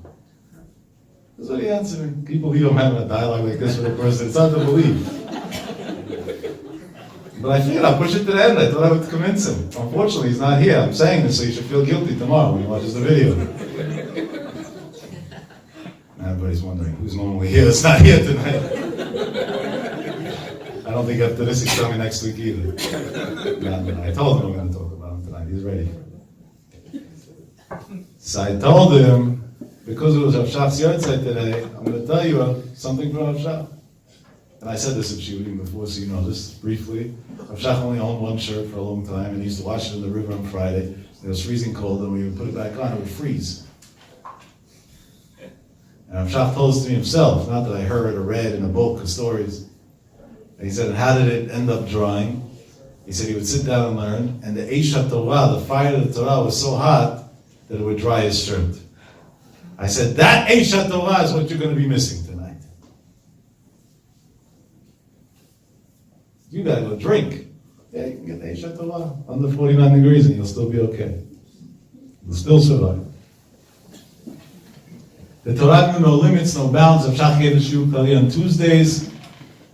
That's what he answered me. Can you believe I'm having a dialogue like this with a person? It's hard to believe. But I figured I'll push it to the end. I thought I would convince him. Unfortunately, he's not here. I'm saying this so you should feel guilty tomorrow when he watches the video. Everybody's wondering who's normally here that's not here tonight. I don't think after this he's coming next week either. No, I told him I'm going to talk about him tonight. He's ready. So I told him, because it was Rav Shach's yahrzeit today, I'm going to tell you something from Rav Shach. And I said this at Shiurim before, so you know this briefly. Rav Shach only owned one shirt for a long time, and he used to wash it in the river on Friday. It was freezing cold, and when we would put it back on, it would freeze. And Rav Shach told this to me himself, not that I heard or read in a book of stories. And he said, and how did it end up drying? He said he would sit down and learn, and the Eish HaTorah, the fire of the Torah, was so hot that it would dry his shirt. I said, that Eish HaTorah is what you're going to be missing tonight. You gotta go drink. Yeah, you can get the Eish HaTorah under 49 degrees and you'll still be okay. You'll still survive. The Torah knew no limits, no bounds. Rav Shach gave a shiur klali on Tuesdays.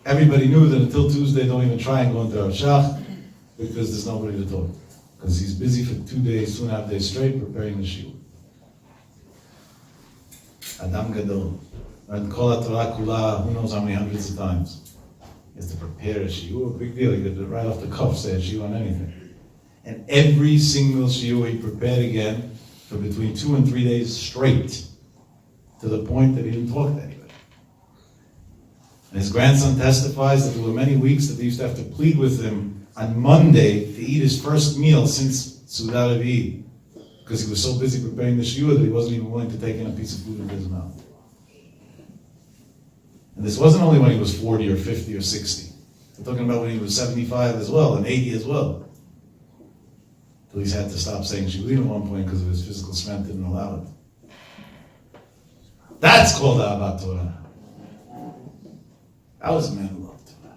Everybody knew that until Tuesday, don't even try and go into Rav Shach because there's nobody to talk. Because he's busy for 2 days, 2.5 days straight preparing the shiur. Adam Gadol. And Kol HaTorah Kula, who knows how many hundreds of times. He has to prepare a shiur, big deal. He could right off the cuff say a shiur on anything. And every single shiur he prepared again for between 2 and 3 days straight, to the point that he didn't talk to anybody. And his grandson testifies that there were many weeks that they used to have to plead with him on Monday to eat his first meal since Suda Revi'i, because he was so busy preparing the shiur that he wasn't even willing to take in a piece of food into his mouth. And this wasn't only when he was 40 or 50 or 60. We're talking about when he was 75 as well, and 80 as well. Till he's had to stop saying shiurim at one point because of his physical strength didn't allow it. That's called Ahavat Torah. That was a man who loved Torah.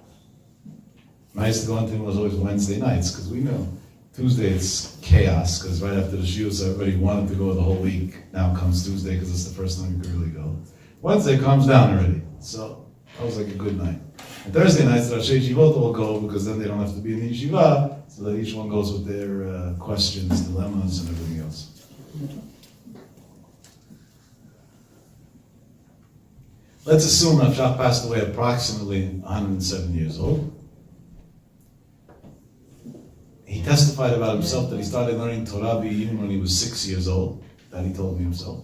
And I used to go into him, it was always Wednesday nights, because we know Tuesday it's chaos, because right after the shiur, so everybody wanted to go the whole week. Now comes Tuesday, because it's the first time you could really go. Wednesday calms down already. So that was like a good night. And Thursday nights, the Rashi Yeshivot all go, because then they don't have to be in the yeshiva, so that each one goes with their questions, dilemmas, and everything else. Let's assume Rav Shach passed away approximately 107 years old. He testified about himself that he started learning Torah b'iyun when he was 6 years old. That he told me himself.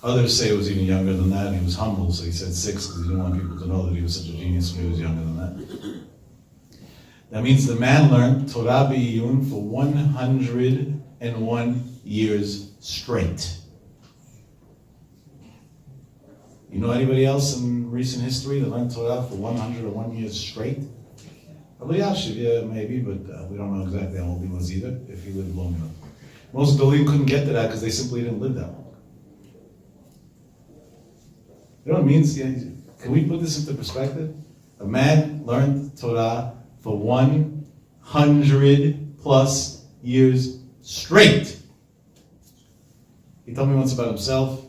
Others say it was even younger than that, and he was humble, so he said 6 because he didn't want people to know that he was such a genius when he was younger than that. That means the man learned Torah b'iyun for 101 years straight. You know anybody else in recent history that learned Torah for 101 years straight? Probably Yashiv, yeah, maybe, but we don't know exactly how old he was either, if he lived long enough. Most Golim couldn't get to that because they simply didn't live that long. You know what it means? Can we put this into perspective? A man learned Torah for 100 plus years straight. He told me once about himself,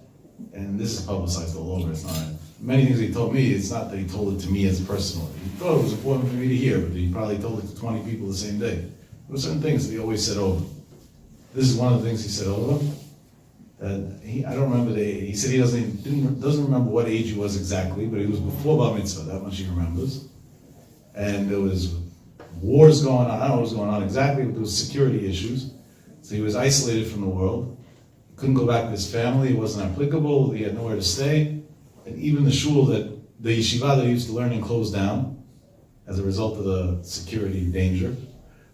and this is publicized all over. It's not many things he told me. It's not that he told it to me as personal. He thought it was important for me to hear, but he probably told it to 20 people the same day. There were certain things that he always said over. This is one of the things he said over. I don't remember the age. He said he doesn't remember what age he was exactly, but he was before Bar Mitzvah. That much he remembers. And there was wars going on. I don't know what was going on exactly, but there was security issues. So he was isolated from the world. Couldn't go back to his family, it wasn't applicable, he had nowhere to stay. And even the shul, the yeshiva that he used to learn in closed down as a result of the security danger.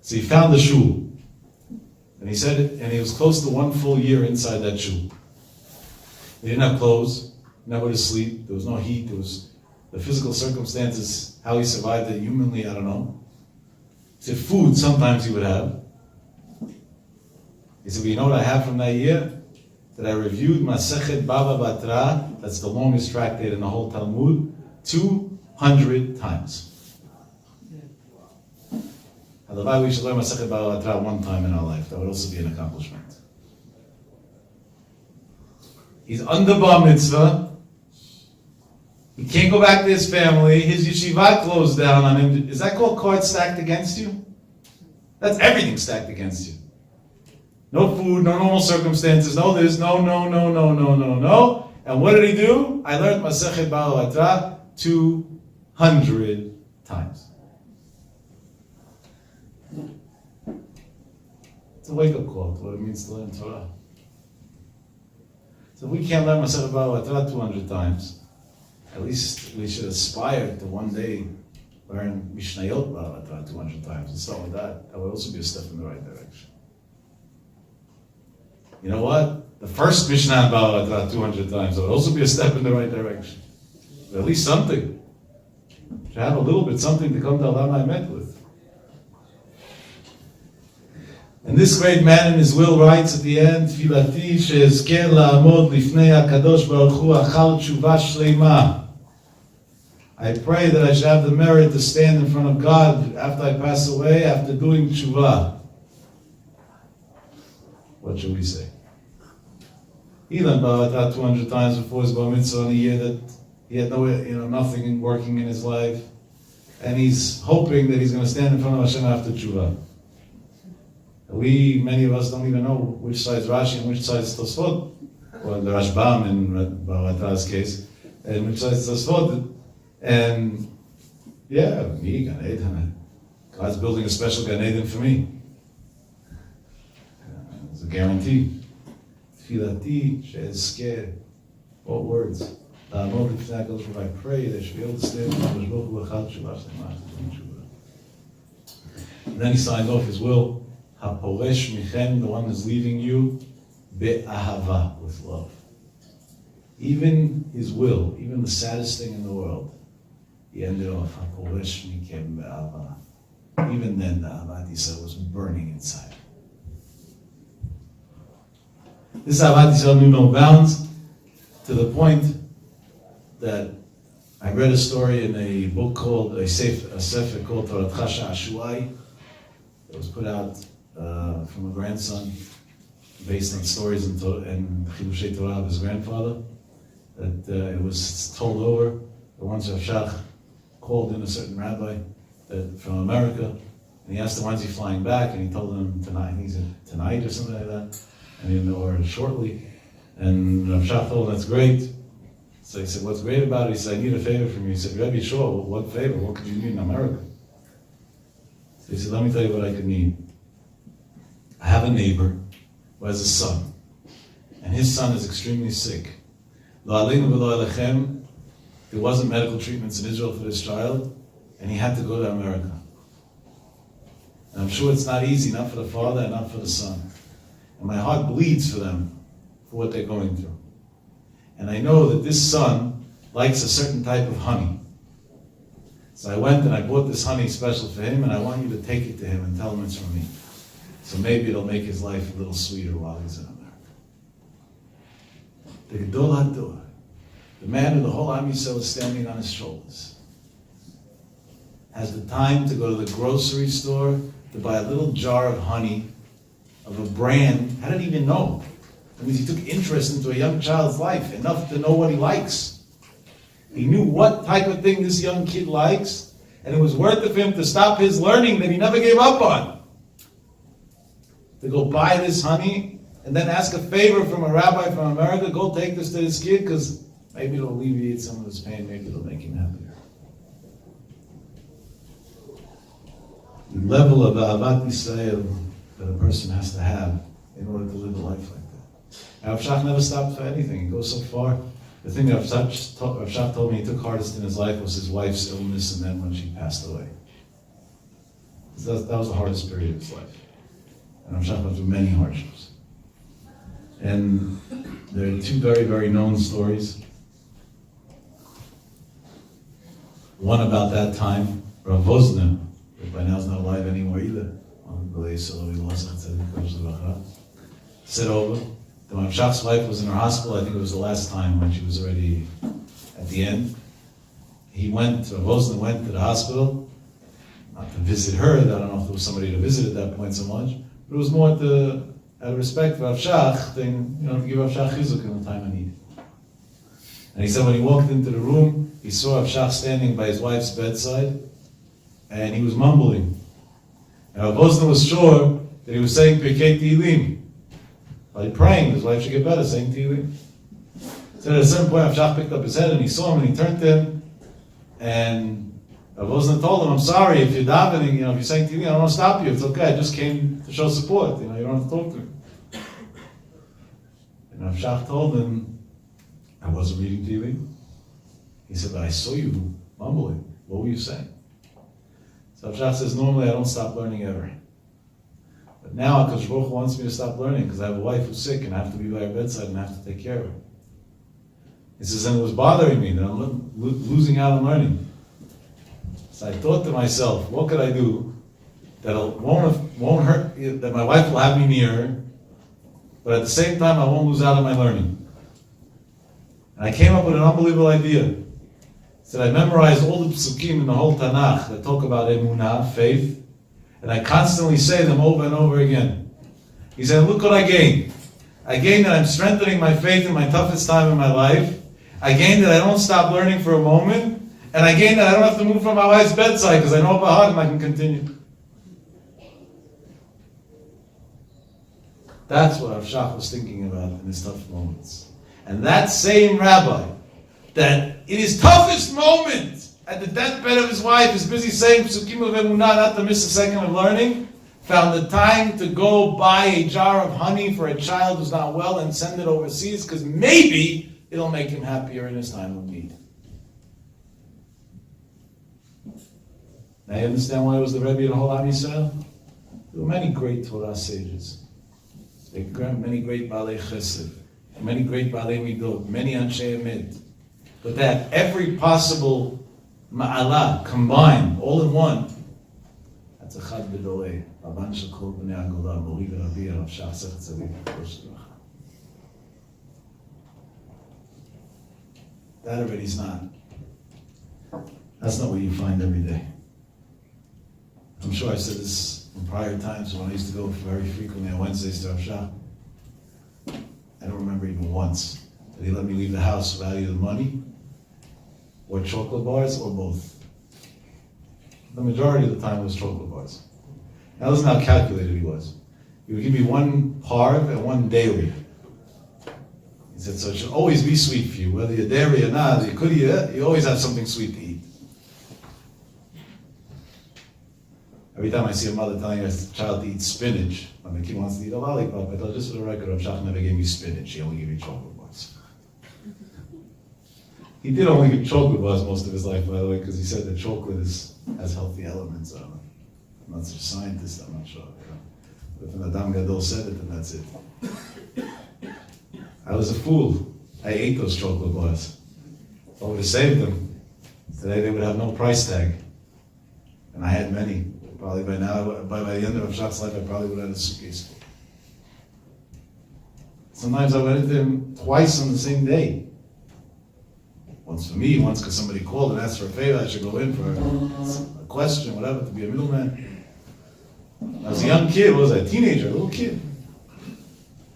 So he found the shul. And he said it, and he was close to 1 full year inside that shul. He didn't have clothes, nowhere to sleep, there was no heat, there was the physical circumstances, how he survived it humanly, I don't know. He said food sometimes he would have. He said, well, you know what I have from that year? That I reviewed Masechet Baba Batra, that's the longest tractate in the whole Talmud, 200 times. Otherwise, we should learn Masechet Baba Batra one time in our life. That would also be an accomplishment. He's under bar mitzvah. He can't go back to his family. His yeshiva closed down on him. Is that called cards stacked against you? That's everything stacked against you. No food, no normal circumstances, no this, no. And what did he do? I learned Masechet Ba'al Atra 200 times. It's a wake-up call to what it means to learn Torah. So if we can't learn Masechet Ba'al Atra 200 times, at least we should aspire to one day learn Mishnayot Ba'al Atra 200 times and start with that. That would also be a step in the right direction. You know what? The first Mishnah Ba'al Atra 200 times, that would also be a step in the right direction. But at least something. To have a little bit something to come to Olam Ha'emet with. And this great man in his will writes at the end, Tfilati she'ezker la'amod lifnei HaKadosh Baruch Hu achal tshuva shleima. I pray that I should have the merit to stand in front of God after I pass away, after doing tshuva. What should we say? He learned Ba'al Atra 200 times before his bar mitzvah in a year that he had nothing working in his life, and he's hoping that he's going to stand in front of Hashem after tshuva. Many of us don't even know which side is Rashi and which side is Tosfot, or the Rashbam in Ba'al Atra's case, and which side is Tosfot. And yeah, me, Gan Eden. God's building a special Gan Eden for me. It's a guarantee. Tfilati she'ezker. What words? I pray that I should be able to stand in front of and then he signed off his will. Haporesh michem, the one who's leaving you, be'ahava, with love. Even his will, even the saddest thing in the world, he ended off, Haporesh michem be'ahava. Even then, the Ahavat Yisrael was burning inside. This Ahavat Yisrael knew no bounds, to the point that I read a story in a book called, a sefer called Toratcha Sha'ashuai. It was put out from a grandson, based on stories and Chidushei Torah of his grandfather. That it was told over. That once Rav Shach called in a certain rabbi from America, and he asked him when's he flying back, and he told him tonight. He said tonight or something like that, or shortly. And Rav Shach told him that's great. So he said, what's great about it? He said, I need a favor from you. He said, Rebbe, sure. What favor? What could you need in America? So he said, let me tell you what I could need. I have a neighbor who has a son, and his son is extremely sick. Lo aleinu v'lo alechem, there wasn't medical treatments in Israel for this child, and he had to go to America. And I'm sure it's not easy, not for the father and not for the son. And my heart bleeds for them, for what they're going through. And I know that this son likes a certain type of honey. So I went and I bought this honey special for him, and I want you to take it to him and tell him it's from me. So maybe it'll make his life a little sweeter while he's in America. The Gedol HaDor, the man who the whole Am Yisrael is standing on his shoulders, has the time to go to the grocery store to buy a little jar of honey of a brand. How did he even know? That means he took interest into a young child's life, enough to know what he likes. He knew what type of thing this young kid likes, and it was worth it for him to stop his learning that he never gave up on. To go buy this honey, and then ask a favor from a rabbi from America, go take this to this kid, because maybe it'll alleviate some of his pain, maybe it'll make him happier. The level of Ahavat Yisrael that a person has to have in order to live a life like that. Rav Shach never stopped for anything. He goes so far. The thing that Rav Shach told me he took hardest in his life was his wife's illness, and then when she passed away. That was the hardest period of his life. And Rav Shach went through many hardships. And there are two very, very known stories. One about that time, Rav Vosner, who by now is not alive anymore either, said over. The Rav Shach's wife was in her hospital. I think it was the last time when she was already at the end. Rav Vosner went to the hospital, not to visit her. I don't know if there was somebody to visit at that point so much, but it was more to out of respect for Rav Shach, then, to give Rav Shach chizuk in the time I need. And he said when he walked into the room, he saw Rav Shach standing by his wife's bedside, and he was mumbling. And Rav Osner was sure that he was saying Pirkei Tehillim. By praying, his wife should get better, saying Tehillim. So at a certain point, Rav Shach picked up his head and he saw him and he turned to him, and Rav Osner told him, I'm sorry, if you're davening, if you're saying Tehillim, I don't want to stop you, it's okay, I just came to show support, you don't have to talk to me. And Rav Shach told him, I wasn't reading Tehillim. He said, but I saw you mumbling. What were you saying? So Rav Shach says, normally I don't stop learning ever. But now HaKadosh Baruch Hu wants me to stop learning because I have a wife who's sick and I have to be by her bedside and I have to take care of her. He says, and it was bothering me that I'm losing out on learning. So I thought to myself, what could I do that won't hurt, that my wife will have me near her, but at the same time I won't lose out on my learning. And I came up with an unbelievable idea. He said, I memorized all the psukim in the whole Tanakh that talk about emunah, faith, and I constantly say them over and over again. He said, look what I gained. I gained that I'm strengthening my faith in my toughest time in my life. I gained that I don't stop learning for a moment. And I gained that I don't have to move from my wife's bedside because I know about heart and I can continue. That's what Rav Shach was thinking about in his tough moments. And that same rabbi, that in his toughest moment, at the deathbed of his wife, is busy saying Psukim of Emunah, not to miss a second of learning, found the time to go buy a jar of honey for a child who's not well and send it overseas, because maybe it'll make him happier in his time of need. Now you understand why it was the Rebbe of the whole Am Yisrael? There were many great Torah sages. There were many great Balei Chesed, many great Balei Midot, many Anshe Emet. But they had every possible Ma'ala combined, all in one. That's a Chad B'dorei. Rabban Shel Kol B'nei Agoda, Mori v'Rabbi, Rav Shach Zech Tzadik. That already is not. That's not what you find every day. I'm sure I said this in prior times when I used to go very frequently on Wednesdays to Rav Shach. I don't remember even once that he let me leave the house without either money or chocolate bars or both. The majority of the time it was chocolate bars. Now listen how calculated he was. He would give me one parv and one dairy. He said, so it should always be sweet for you, whether you're dairy or not, you always have something sweet to eat. Every time I see a mother telling her child to eat spinach, when the kid wants to eat a lollipop, I tell just for the record, Rav Shach never gave me spinach, he only gave me chocolate bars. He did only give chocolate bars most of his life, by the way, because he said that chocolate has healthy elements. I'm not such a scientist, I'm not sure. But if an Adam Gadol said it, then that's it. I was a fool. I ate those chocolate bars. If I would have saved them, today they would have no price tag. And I had many. Probably by now, by the end of Rav Shach's life, I probably would have had a suitcase full. Sometimes I went into him twice on the same day. Once for me, once because somebody called and asked for a favor, I should go in for a question, whatever, to be a middleman. I was a young kid, what was I, a teenager, a little kid.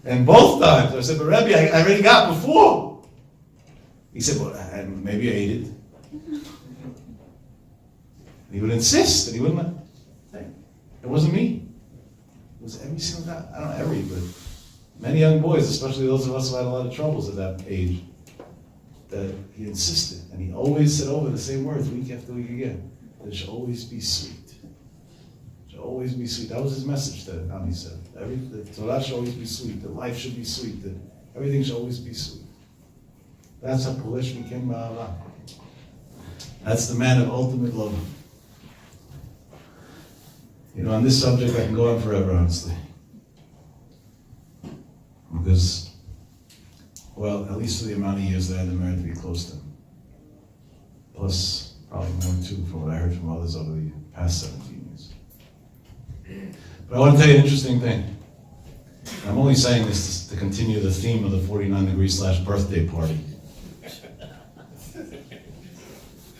And both times, I said, but Rebbe, I already got before. He said, well, maybe I ate it. And he would insist, and he wouldn't let. It wasn't me. It was every single guy. I don't know every, but many young boys, especially those of us who had a lot of troubles at that age, that he insisted, and he always said over the same words week after week again, that it should always be sweet. It should always be sweet. That was his message to Am Yisrael. The Torah should always be sweet. The life should be sweet. That everything should always be sweet. That's how Polish became Ba'ala. That's the man of ultimate love. On this subject, I can go on forever, honestly. Because, well, at least for the amount of years that I had the merit to be close to him. Plus, probably more too, from what I heard from others over the past 17 years. But I want to tell you an interesting thing. I'm only saying this to continue the theme of the 49-degree/birthday party.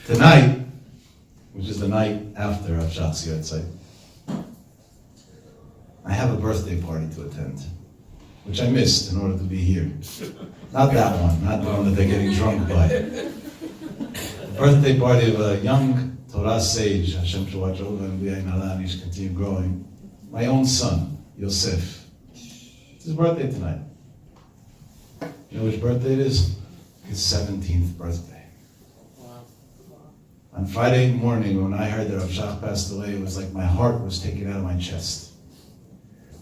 Tonight, which is the night after Rav Shach's Yahrzeit, I have a birthday party to attend. which I missed in order to be here. Not that one, not the one that they're getting drunk by. The birthday party of a young Torah sage, Hashem should watch over and he should continue growing. My own son, Yosef. It's his birthday tonight. You know which birthday it is? His 17th birthday. Wow. On Friday morning, when I heard that Rav Shach passed away, it was like my heart was taken out of my chest.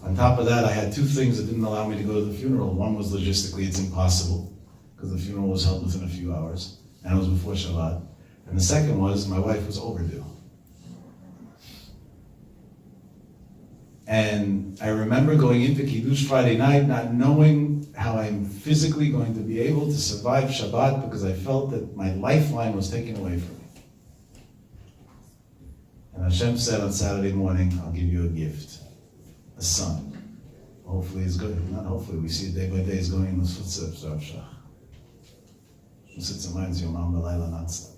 On top of that, I had two things that didn't allow me to go to the funeral. One was logistically, it's impossible, because the funeral was held within a few hours, and it was before Shabbat. And the second was, my wife was overdue. And I remember going into Kiddush Friday night, not knowing how I'm physically going to be able to survive Shabbat, because I felt that my lifeline was taken away from me. And Hashem said on Saturday morning, I'll give you a gift, a son. Hopefully he's good, not hopefully, we see it day by day, he's going in those footsteps of Rav Shach. Sits reminds you, Yomam B'layla Natzah.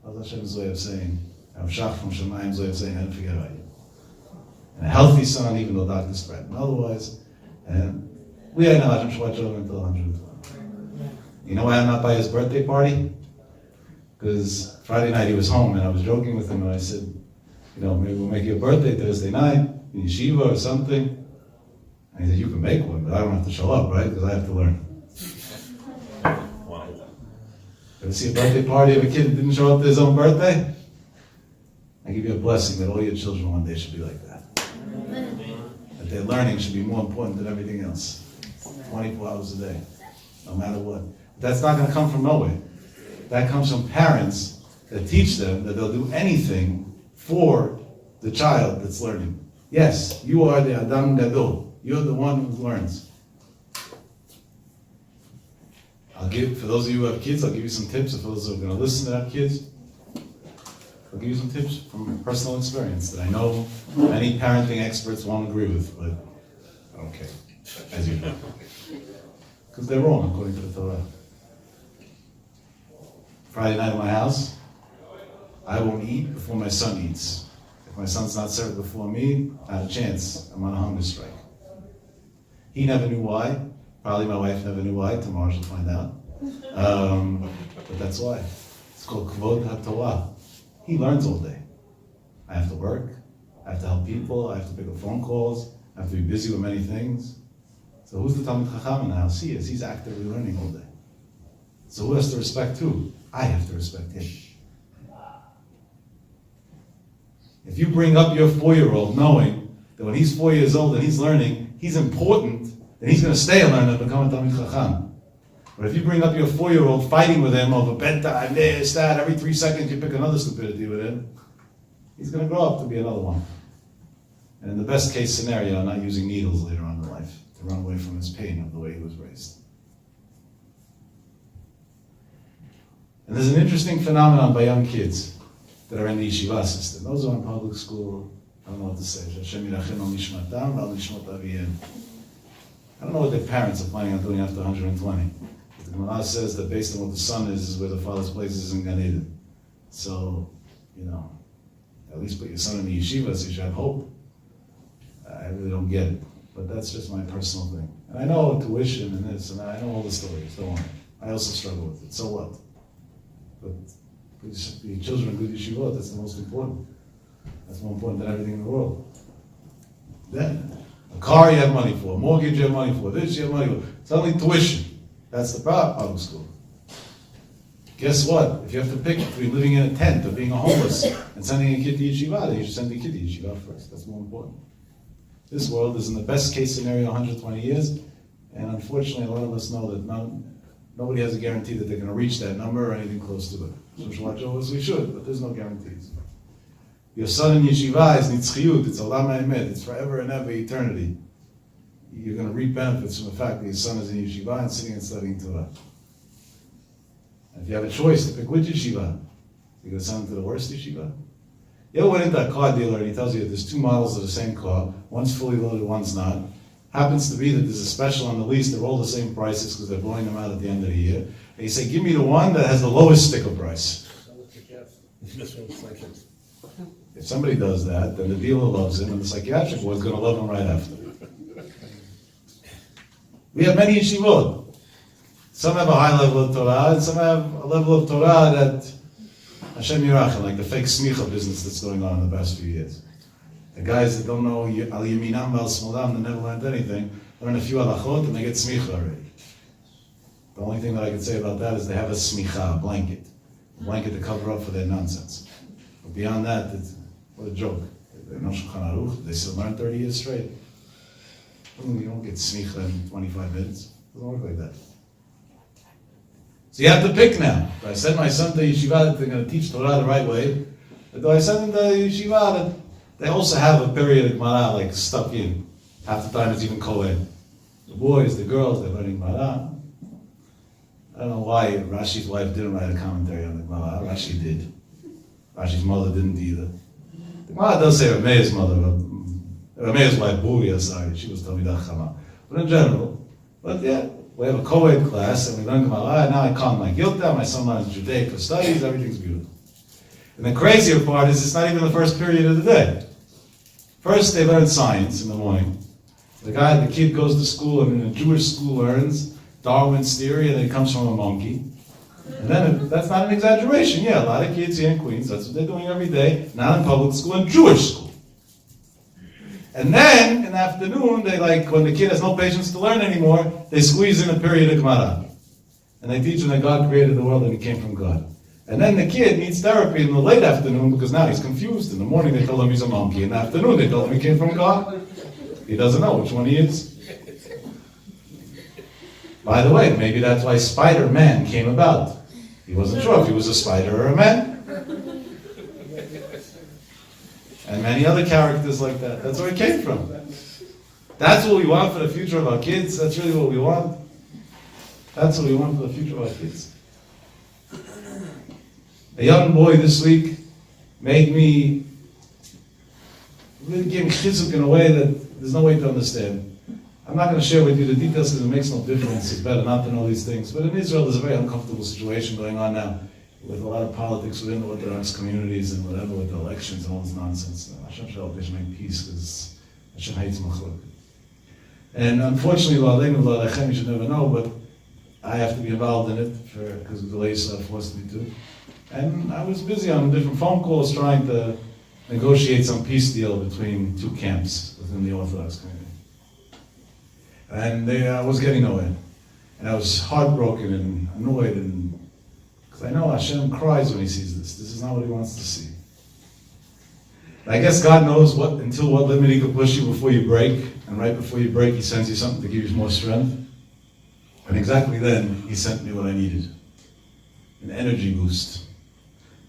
That's Hashem's way of saying, Rav Shach from Shemayim's way of saying, I didn't forget about you. And a healthy son, even though doctors threaten otherwise. And we had Hashem Shabbat Shalom until 120. You know why I'm not by his birthday party? Because Friday night he was home, and I was joking with him, and I said, you know, maybe we'll make you a birthday Thursday night, in yeshiva or something. And he said, you can make one, but I don't have to show up, right? Because I have to learn. Ever see a birthday party of a kid that didn't show up to his own birthday? I give you a blessing that all your children one day should be like that. That their learning should be more important than everything else. 24 hours a day, no matter what. But that's not going to come from nowhere. That comes from parents that teach them that they'll do anything for the child that's learning. Yes, you are the Adam Gadol. You're the one who learns. For those of you who have kids, I'll give you some tips. For those who are going to listen that have kids, I'll give you some tips from personal experience that I know many parenting experts won't agree with, but I don't care, as you know. Because they're wrong according to the Torah. Friday night at my house, I won't eat before my son eats. If my son's not served before me, not a chance. I'm on a hunger strike. He never knew why. Probably my wife never knew why. Tomorrow she'll find out. But that's why. It's called Kvod HaTorah. He learns all day. I have to work. I have to help people. I have to pick up phone calls. I have to be busy with many things. So who's the Talmid Chacham in the house? He is. He's actively learning all day. So who has to respect who? I have to respect him. If you bring up your 4-year-old knowing that when he's 4 years old and he's learning, he's important, then he's going to stay a learner and become a Talmid Chacham. But if you bring up your 4-year-old fighting with him over bedtime, this, that, every 3 seconds you pick another stupidity with him, he's going to grow up to be another one. And in the best case scenario, not using needles later on in life to run away from his pain of the way he was raised. And there's an interesting phenomenon by young kids that are in the yeshiva system. Those who are in public school, I don't know what to say. I don't know what their parents are planning on doing after 120. The Gemara says that based on what the son is where the father's place is in Gan Eden. So, you know, at least put your son in the yeshiva so you should have hope. I really don't get it. But that's just my personal thing. And I know tuition and this, and I know all the stories, don't worry. I also struggle with it, so what? But for your children in good yeshivot, that's the most important. That's more important than everything in the world. Then, a car you have money for, a mortgage you have money for, this you have money for. Suddenly tuition. That's the problem, public school. Guess what? If you have to pick between living in a tent or being a homeless and sending a kid to yeshiva, then you should send the kid to yeshiva first. That's more important. This world is in the best case scenario 120 years, and unfortunately a lot of us know that nobody has a guarantee that they're going to reach that number or anything close to it. So we should watch over as we should, but there's no guarantees. Your son in yeshiva is nitzchiyut, it's olam ha'emet, it's forever and ever, eternity. You're going to reap benefits from the fact that your son is in yeshiva and sitting and studying Torah. And if you have a choice to pick which yeshiva, you're going to send him to the worst yeshiva? You ever went into a car dealer and he tells you that there's 2 models of the same car, one's fully loaded, one's not. Happens to be that there's a special on the lease, they're all the same prices because they're blowing them out at the end of the year. And you say, give me the one that has the lowest sticker price. If somebody does that, then the dealer loves him, and the psychiatric ward is going to love him right after. We have many yeshivot. Some have a high level of Torah, and some have a level of Torah that Hashem Yirachem, like the fake smicha business that's going on in the past few years. The guys that don't know al yaminam val smolam, they never learned anything, learn a few halachot and they get smicha already. The only thing that I can say about that is they have a smicha, a blanket to cover up for their nonsense. But beyond that, what a joke. They know Shulchan Aruch, they still learn 30 years straight. You don't get smicha in 25 minutes. It doesn't work like that. So you have to pick now. Do I send my son to yeshiva that they're going to teach Torah the right way? Or do I send him to yeshiva that they also have a period of Gemara like stuck in? Half the time it's even Kohen. The boys, the girls, they're learning Gemara. I don't know why Rashi's wife didn't write a commentary on the Gemara. Rashi did. Rashi's mother didn't either. The Gemara does say Rameir's mother, Rameir's wife, Buria, sorry, she was Talmidah Chama. But in general, yeah, we have a co-ed class and we learn Gemara, and now I calm my guilt down, my son learns Judaic studies, everything's beautiful. And the crazier part is it's not even the first period of the day. First they learn science in the morning. The kid goes to school and in a Jewish school learns Darwin's theory and it comes from a monkey. And then that's not an exaggeration. Yeah, a lot of kids here in Queens, that's what they're doing every day, not in public school, in Jewish school. And then in the afternoon, when the kid has no patience to learn anymore, they squeeze in a period of Gemara. And they teach him that God created the world and he came from God. And then the kid needs therapy in the late afternoon because now he's confused. In the morning they told him he's a monkey. In the afternoon they told him he came from God. He doesn't know which one he is. By the way, maybe that's why Spider-Man came about. He wasn't sure if he was a spider or a man. And many other characters like that. That's where it came from. That's what we want for the future of our kids. That's really what we want. That's what we want for the future of our kids. A young boy this week really gave me chizuk in a way that there's no way to understand. I'm not going to share with you the details because it makes no difference. It's better not to know these things. But in Israel, there's a very uncomfortable situation going on now with a lot of politics within the Orthodox communities and whatever, with the elections and all this nonsense. Hashem shall make peace because Hashem hates machlok. And unfortunately, you should never know, but I have to be involved in it because the YISRAEL forced me to. And I was busy on different phone calls trying to negotiate some peace deal between two camps within the Orthodox community. And I was getting nowhere. And I was heartbroken and annoyed, because I know Hashem cries when he sees this. This is not what he wants to see. I guess God knows until what limit he could push you before you break, and right before you break, he sends you something to give you more strength. And exactly then, he sent me what I needed. An energy boost.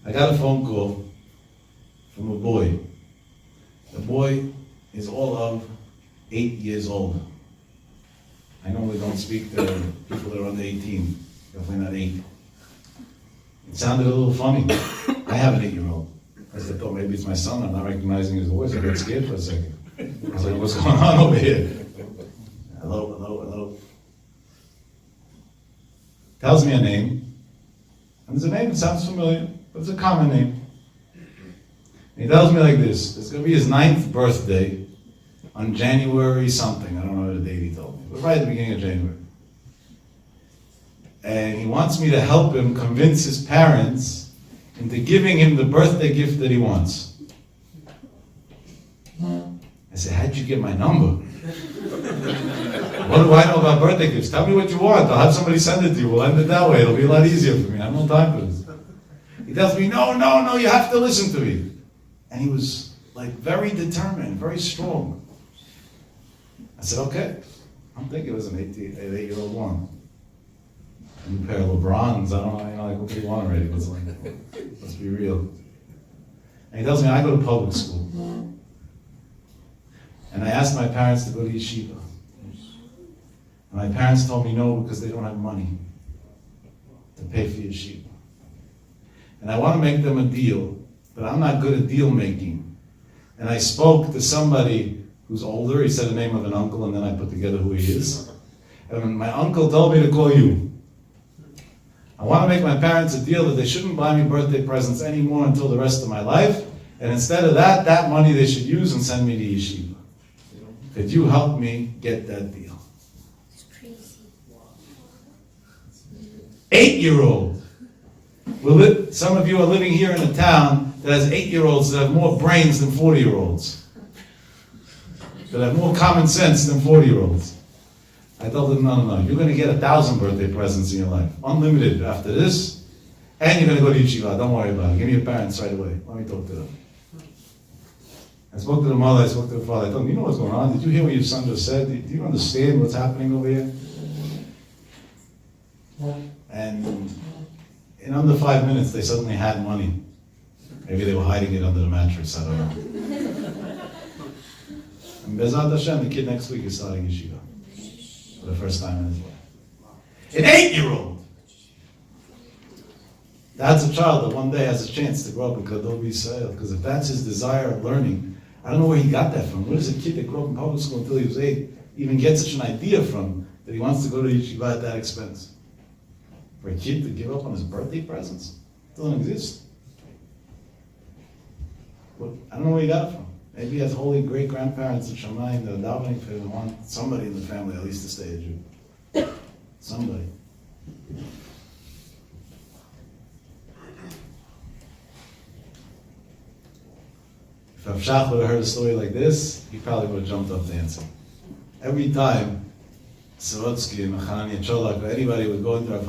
I got a phone call from a boy. The boy is all of 8 years old. I normally don't speak to people that are under 18, definitely not 8. It sounded a little funny. I have an 8-year-old. I thought maybe it's my son, I'm not recognizing his voice. I got scared for a second. I was like, what's going on over here? Hello. Tells me a name. And there's a name that sounds familiar, but it's a common name. And he tells me like this: it's going to be his 9th birthday on January something. I don't know the date he told me, but right at the beginning of January. And he wants me to help him convince his parents into giving him the birthday gift that he wants. I said, how'd you get my number? What do I know about birthday gifts? Tell me what you want. I'll have somebody send it to you. We'll end it that way. It'll be a lot easier for me. I have no time for this. He tells me, no, you have to listen to me. And he was like very determined, very strong. I said, okay. I'm thinking it was an 8-year-old one. A new pair of LeBrons. I don't know, like, what do you want already? But it's like, let's be real. And he tells me, I go to public school. And I asked my parents to go to yeshiva. And my parents told me no because they don't have money to pay for yeshiva. And I want to make them a deal, but I'm not good at deal making. And I spoke to somebody who's older. He said the name of an uncle, and then I put together who he is. And my uncle told me to call you. I want to make my parents a deal that they shouldn't buy me birthday presents anymore until the rest of my life, And instead of that money they should use and send me to yeshiva. Could you help me get that deal? It's crazy. 8-year-old. Some of you are living here in a town that has 8-year-olds that have more brains than 40-year-olds. That have more common sense than 40-year-olds. I told them, no. You're going to get 1,000 birthday presents in your life. Unlimited after this. And you're going to go to yeshiva. Don't worry about it. Give me your parents right away. Let me talk to them. I spoke to the mother, I spoke to the father. I told them, you know what's going on? Did you hear what your son just said? Do you understand what's happening over here? And in under 5 minutes, they suddenly had money. Maybe they were hiding it under the mattress, I don't know. And Bezat Hashem, the kid next week is starting yeshiva. For the first time in his life. An 8-year-old! That's a child that one day has a chance to grow up in Kadol YISRAEL. Because if that's his desire of learning, I don't know where he got that from. Where does a kid that grew up in public school until he was 8 even get such an idea from that he wants to go to yeshiva at that expense? For a kid to give up on his birthday presents? It doesn't exist. But I don't know where he got it from. Maybe he has holy great-grandparents of Shamayim that are davening for him and want somebody in the family at least to stay a Jew. Somebody. If Rav Shach would have heard a story like this, he probably would have jumped up dancing. Every time Sorotsky and Hanani and Cholak or anybody would go into Rav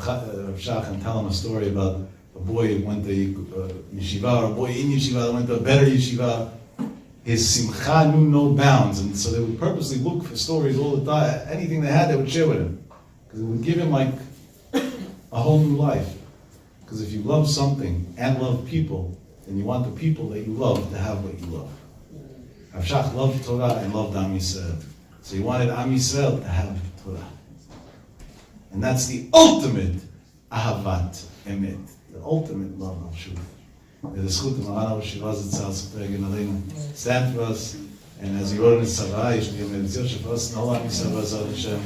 Shach and tell him a story about a boy who went to yeshiva or a boy in yeshiva that went to a better yeshiva, his simcha knew no bounds, and so they would purposely look for stories all the time. Anything they had, they would share with him. Because it would give him like a whole new life. Because if you love something and love people, then you want the people that you love to have what you love. Rav Shach loved Torah and loved Am Yisrael. So he wanted Am Yisrael to have Torah. And that's the ultimate ahavat emet, the ultimate love of truth. May the schut of Marana Shiva Zitzal Spergen Aleinu stand for us, and as he wrote in his Sarah, he should be a meditzir for us, and all Am Yisrael B'ezrat Hashem.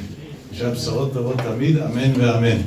Hashem B'sorot Tovot Tamid, Amen ve'Amen.